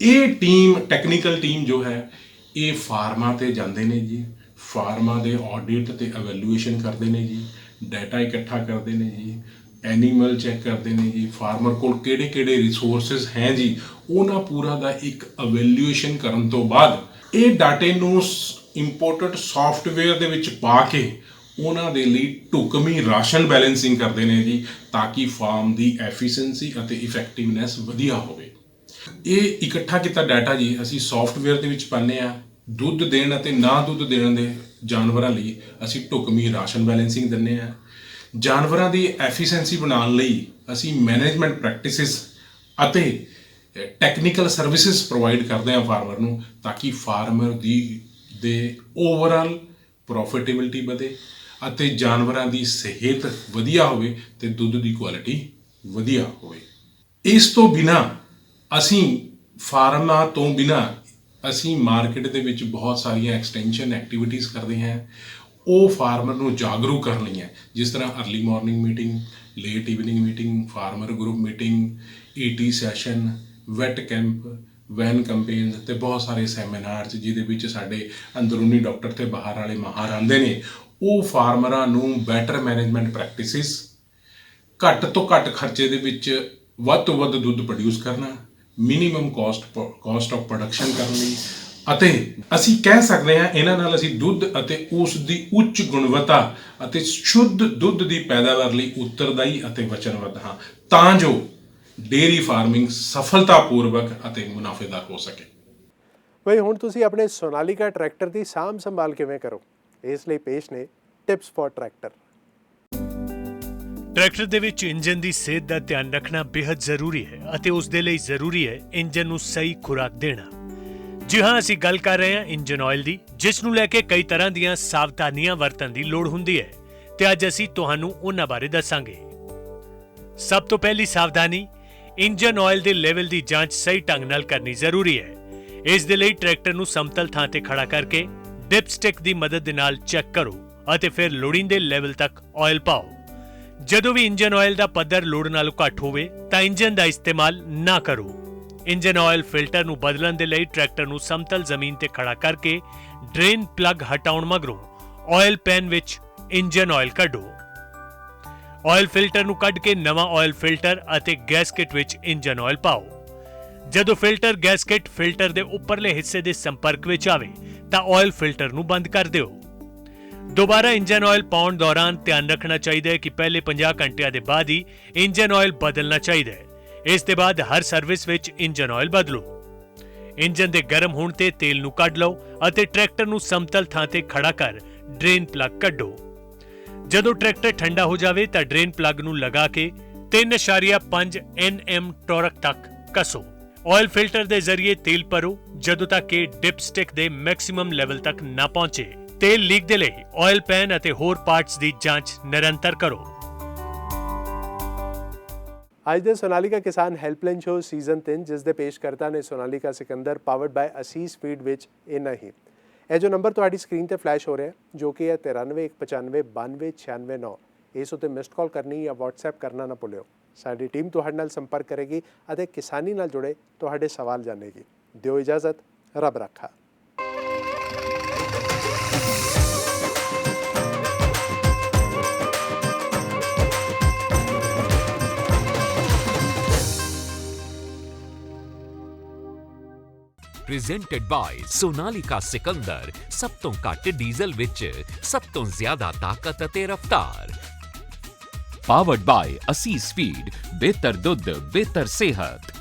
ਇਹ ਟੀਮ, ਟੈਕਨੀਕਲ ਟੀਮ ਜੋ ਹੈ, ਇਹ ਫਾਰਮਾਂ 'ਤੇ ਜਾਂਦੇ ਨੇ ਜੀ, ਫਾਰਮਾਂ ਦੇ ਆਡਿਟ ਅਤੇ ਐਵੈਲੂਏਸ਼ਨ ਕਰਦੇ ਨੇ ਜੀ, ਡਾਟਾ ਇਕੱਠਾ ਕਰਦੇ ਨੇ ਜੀ, ਐਨੀਮਲ ਚੈੱਕ ਕਰਦੇ ਨੇ ਜੀ, ਫਾਰਮਰ ਕੋਲ ਕਿਹੜੇ ਰਿਸੋਰਸਸ ਹੈ ਜੀ, ਉਹਨਾਂ ਪੂਰਾ ਦਾ ਇੱਕ ਇਵੈਲੂਏਸ਼ਨ ਕਰਨ ਤੋਂ ਬਾਅਦ ਇਹ ਡਾਟੇ ਨੂੰ ਇੰਪੋਰਟਡ ਸੌਫਟਵੇਅਰ ਦੇ ਵਿੱਚ ਪਾ ਕੇ ਉਹਨਾਂ ਦੇ ਲਈ ਢੁਕਵੀਂ ਰਾਸ਼ਨ ਬੈਲੈਂਸਿੰਗ ਕਰਦੇ ਨੇ ਜੀ, ਤਾਂ ਕਿ ਫਾਰਮ ਦੀ ਐਫੀਸ਼ੀਐਂਸੀ ਅਤੇ ਇਫੈਕਟਿਵਨੈਸ ਵਧੀਆ ਹੋਵੇ। ਇਹ ਇਕੱਠਾ ਕੀਤਾ ਡਾਟਾ ਜੀ ਅਸੀਂ ਸੌਫਟਵੇਅਰ ਦੇ ਵਿੱਚ ਪਾਉਂਦੇ ਆ। ਦੁੱਧ ਦੇਣ ਅਤੇ ਨਾ ਦੁੱਧ ਦੇਣ ਦੇ ਜਾਨਵਰਾਂ ਲਈ ਅਸੀਂ ਢੁਕਵੀਂ ਰਾਸ਼ਨ ਬੈਲੈਂਸਿੰਗ ਦਿੰਦੇ ਆ। ਜਾਨਵਰਾਂ ਦੀ ਐਫੀਸ਼ੀਐਂਸੀ ਬਣਾਉਣ ਲਈ ਅਸੀਂ ਮੈਨੇਜਮੈਂਟ ਪ੍ਰੈਕਟਿਸਿਸ ਅਤੇ ਟੈਕਨੀਕਲ ਸਰਵਿਸਿਜ਼ ਪ੍ਰੋਵਾਈਡ ਕਰਦੇ ਆ ਫਾਰਮਰ ਨੂੰ, ਤਾਂ ਕਿ ਫਾਰਮਰ ਦੇ ਓਵਰਆਲ ਪ੍ਰੋਫਿਟੇਬਿਲਿਟੀ ਵਧੇ ਅਤੇ ਜਾਨਵਰਾਂ ਦੀ ਸਿਹਤ ਵਧੀਆ ਹੋਵੇ ਤੇ ਦੁੱਧ ਦੀ ਕੁਆਲਿਟੀ ਵਧੀਆ ਹੋਵੇ। ਇਸ ਤੋਂ ਬਿਨਾ ਅਸੀਂ ਫਾਰਮਾਂ ਤੋਂ ਬਿਨਾ ਅਸੀਂ ਮਾਰਕੀਟ ਦੇ ਵਿੱਚ ਬਹੁਤ ਸਾਰੀਆਂ ਐਕਸਟੈਂਸ਼ਨ ਐਕਟੀਵਿਟੀਜ਼ ਕਰਦੇ ਹਾਂ। ਉਹ ਫਾਰਮਰ ਨੂੰ ਜਾਗਰੂਕ ਕਰਨ ਲਈ ਹੈ, ਜਿਸ ਤਰ੍ਹਾਂ early morning meeting, late evening meeting, farmer group meeting, ET session, vet camp, van campaign ਤੇ ਬਹੁਤ ਸਾਰੇ ਸੈਮੀਨਾਰਸ ਜਿਹਦੇ ਵਿੱਚ ਸਾਡੇ ਅੰਦਰੂਨੀ ਡਾਕਟਰ ਤੇ ਬਾਹਰ ਵਾਲੇ ਮਾਹਰ ਆਉਂਦੇ ਨੇ। ਉਹ ਫਾਰਮਰਾਂ ਨੂੰ ਬੈਟਰ ਮੈਨੇਜਮੈਂਟ ਪ੍ਰੈਕਟਿਸਿਸ, ਘੱਟ ਤੋਂ ਘੱਟ ਖਰਚੇ ਦੇ ਵਿੱਚ ਵੱਧ ਤੋਂ ਵੱਧ ਦੁੱਧ ਪ੍ਰੋਡਿਊਸ ਕਰਨਾ, ਮਿਨੀਮਮ ਕਾਸਟ ਆਫ ਪ੍ਰੋਡਕਸ਼ਨ ਕਰਨ ਲਈ, ਅਤੇ ਅਸੀਂ ਕਹਿ ਸਕਦੇ ਹਾਂ ਇਹਨਾਂ ਨਾਲ ਅਸੀਂ ਦੁੱਧ ਅਤੇ ਉਸ ਦੀ ਉੱਚ ਗੁਣਵੱਤਾ ਅਤੇ ਸ਼ੁੱਧ ਦੁੱਧ ਦੀ ਪੈਦਾਵਾਰ ਲਈ ਉੱਤਰਦਾਈ ਅਤੇ ਵਚਨਬੱਧ ਹਾਂ, ਤਾਂ ਜੋ ਡੇਅਰੀ ਫਾਰਮਿੰਗ ਸਫਲਤਾਪੂਰਵਕ ਅਤੇ ਮੁਨਾਫੇਦਾਰ ਹੋ ਸਕੇ। ਬਈ ਹੁਣ ਤੁਸੀਂ ਆਪਣੇ ਸੋਨਾਲੀਕਾ ਟਰੈਕਟਰ ਦੀ ਸਾਂਭ ਸੰਭਾਲ ਕਿਵੇਂ ਕਰੋ, ਇਸ ਲਈ ਪੇਸ਼ ਨੇ ਟਿਪਸ ਫॉर ਟਰੈਕਟਰ। ਟਰੈਕਟਰ ਦੇ ਵਿੱਚ ਇੰਜਨ ਦੀ ਸਿਹਤ ਦਾ ਧਿਆਨ ਰੱਖਣਾ ਬੇहद ਜ਼ਰੂਰੀ ਹੈ ਅਤੇ ਉਸ ਦੇ ਲਈ ਜ਼ਰੂਰੀ ਹੈ ਇੰਜਨ ਨੂੰ ਸਹੀ ਖੁਰਾਕ ਦੇਣਾ। ਜੀ ਹਾਂ, ਅਸੀਂ ਗੱਲ ਕਰ ਰਹੇ ਹਾਂ ਇੰਜਨ ਆਇਲ ਦੀ, ਜਿਸ ਨੂੰ ਲੈ ਕੇ ਕਈ ਤਰ੍ਹਾਂ ਦੀਆਂ ਸਾਵਧਾਨੀਆਂ ਵਰਤਣ ਦੀ ਲੋੜ ਹੁੰਦੀ ਹੈ ਤੇ ਅੱਜ ਅਸੀਂ ਤੁਹਾਨੂੰ ਉਹਨਾਂ ਬਾਰੇ ਦੱਸਾਂਗੇ। ਸਭ ਤੋਂ ਪਹਿਲੀ ਸਾਵਧਾਨੀ, ਇੰਜਨ ਆਇਲ ਦੇ ਲੈਵਲ ਦੀ ਜਾਂਚ ਸਹੀ ਢੰਗ ਨਾਲ ਕਰਨੀ ਜ਼ਰੂਰੀ ਹੈ। ਇਸ ਦੇ ਲਈ ਟਰੈਕਟਰ ਨੂੰ ਸਮਤਲ ਥਾਂ ਤੇ ਖੜਾ ਕਰਕੇ ਡਿਪਸਟਿਕ ਦੀ ਮਦਦ ਦੇ ਨਾਲ ਚੈੱਕ ਕਰੋ ਅਤੇ ਫਿਰ ਲੋੜੀਂਦੇ ਲੈਵਲ ਤੱਕ ਆਇਲ ਪਾਓ। ਜਦੋਂ ਵੀ ਇੰਜਨ ਆਇਲ ਦਾ ਪੱਧਰ ਲੋੜ ਨਾਲੋਂ ਘੱਟ ਹੋਵੇ ਤਾਂ ਇੰਜਨ ਦਾ ਇਸਤੇਮਾਲ ਨਾ ਕਰੋ। ਇੰਜਨ ਆਇਲ ਫਿਲਟਰ ਨੂੰ ਬਦਲਣ ਦੇ ਲਈ ਟਰੈਕਟਰ ਨੂੰ ਸਮਤਲ ਜ਼ਮੀਨ ਤੇ ਖੜਾ ਕਰਕੇ ਡਰੇਨ ਪਲੱਗ ਹਟਾਉਣ ਮਗਰੋਂ ਆਇਲ ਪੈਨ ਵਿੱਚ ਇੰਜਨ ਆਇਲ ਕੱਢੋ। ਆਇਲ ਫਿਲਟਰ ਨੂੰ ਕੱਢ ਕੇ ਨਵਾਂ ਆਇਲ ਫਿਲਟਰ ਅਤੇ ਗੈਸਕਟ ਵਿੱਚ ਇੰਜਨ ਆਇਲ ਪਾਓ। ਜਦੋਂ ਫਿਲਟਰ ਗੈਸਕਟ ਫਿਲਟਰ ਦੇ ਉੱਪਰਲੇ ਹਿੱਸੇ ਦੇ ਸੰਪਰਕ ਵਿੱਚ ਆਵੇ ਤਾਂ ਆਇਲ ਫਿਲਟਰ ਨੂੰ ਬੰਦ ਕਰ ਦਿਓ। ਦੁਬਾਰਾ ਇੰਜਨ ਆਇਲ ਪਾਉਣ ਦੌਰਾਨ ਧਿਆਨ ਰੱਖਣਾ ਚਾਹੀਦਾ ਹੈ ਕਿ ਪਹਿਲੇ 50 ਘੰਟਿਆਂ ਦੇ ਬਾਅਦ ਹੀ ਇੰਜਨ ਆਇਲ ਬਦਲਣਾ ਚਾਹੀਦਾ ਹੈ। ਇਸ ਦੇ ਬਾਅਦ ਹਰ ਸਰਵਿਸ ਵਿੱਚ ਇੰਜਨ ਆਇਲ ਬਦਲੋ। ਇੰਜਨ ਦੇ ਗਰਮ ਹੋਣ ਤੇ ਤੇਲ ਨੂੰ ਕੱਢ ਲਓ ਅਤੇ ਟਰੈਕਟਰ ਨੂੰ ਸਮਤਲ ਥਾਂ ਤੇ ਖੜਾ ਕਰ ਡਰੇਨ ਪਲੱਗ ਕੱਢੋ। ਜਦੋਂ ਟਰੈਕਟਰ ਠੰਡਾ ਹੋ ਜਾਵੇ ਤਾਂ ਡਰੇਨ ਪਲੱਗ ਨੂੰ ਲਗਾ ਕੇ 3.5 Nm ਟਾਰਕ ਤੱਕ ਕੱਸੋ। ਆਇਲ ਫਿਲਟਰ ਦੇ ਜ਼ਰੀਏ ਤੇਲ ਭਰੋ ਜਦੋਂ ਤੱਕ ਕਿ ਡਿਪਸਟਿਕ ਦੇ ਮੈਕਸਿਮਮ ਲੈਵਲ ਤੱਕ ਨਾ ਪਹੁੰਚੇ। ਤੇਲ ਲੀਕ ਦੇ ਲਈ ਆਇਲ ਪੈਨ ਅਤੇ ਹੋਰ ਪਾਰਟਸ ਦੀ ਜਾਂਚ ਨਿਰੰਤਰ ਕਰੋ। ਅੱਜ ਦੇ ਸੋਨਾਲੀਕਾ ਕਿਸਾਨ ਹੈਲਪਲਾਈਨ ਸ਼ੋਅ ਸੀਜ਼ਨ 3, ਜਿਸ ਦੇ ਪੇਸ਼ਕਰਤਾ ਨੇ ਸੋਨਾਲੀਕਾ ਸਿਕੰਦਰ ਪਾਵਰਡ ਬਾय ਅਸੀਸ ਫੀਡ ਵਿੱਚ ਇੰਨਾ ਹੀ। ਇਹ ਜੋ ਨੰਬਰ ਤੁਹਾਡੀ ਸਕਰੀਨ ਤੇ ਫਲੈਸ਼ ਹੋ ਰਿਹਾ, ਜੋ ਕਿ ਹੈ 9319592996, ਇਸ ਉੱਤੇ ਮਿਸਡ ਕਾਲ ਕਰਨੀ ਜਾਂ WhatsApp ਕਰਨਾ ਨਾ ਭੁੱਲਿਓ। ਸਾਡੀ ਟੀਮ ਤੁਹਾਡੇ ਨਾਲ ਸੰਪਰਕ ਕਰੇਗੀ ਅਤੇ ਕਿਸਾਨੀ ਨਾਲ ਜੁੜੇ ਤੁਹਾਡੇ ਸਵਾਲ ਜਾਣੇਗੀ। ਦਿਓ ਇਜਾਜ਼ਤ, ਰੱਬ ਰੱਖਾ। presented by ਸੋਨਾਲੀਕਾ ਸਿਕੰਦਰ, ਸਭ ਤੋਂ ਘੱਟ ਡੀਜ਼ਲ ਵਿੱਚ ਸਭ ਤੋਂ ਜ਼ਿਆਦਾ ਤਾਕਤ ਅਤੇ ਰਫ਼ਤਾਰ। ਪਾਵਰਡ ਬਾय ਅਸੀਸ ਫੀਡ, ਬਿਹਤਰ ਦੁੱਧ, ਬਿਹਤਰ ਸਿਹਤ।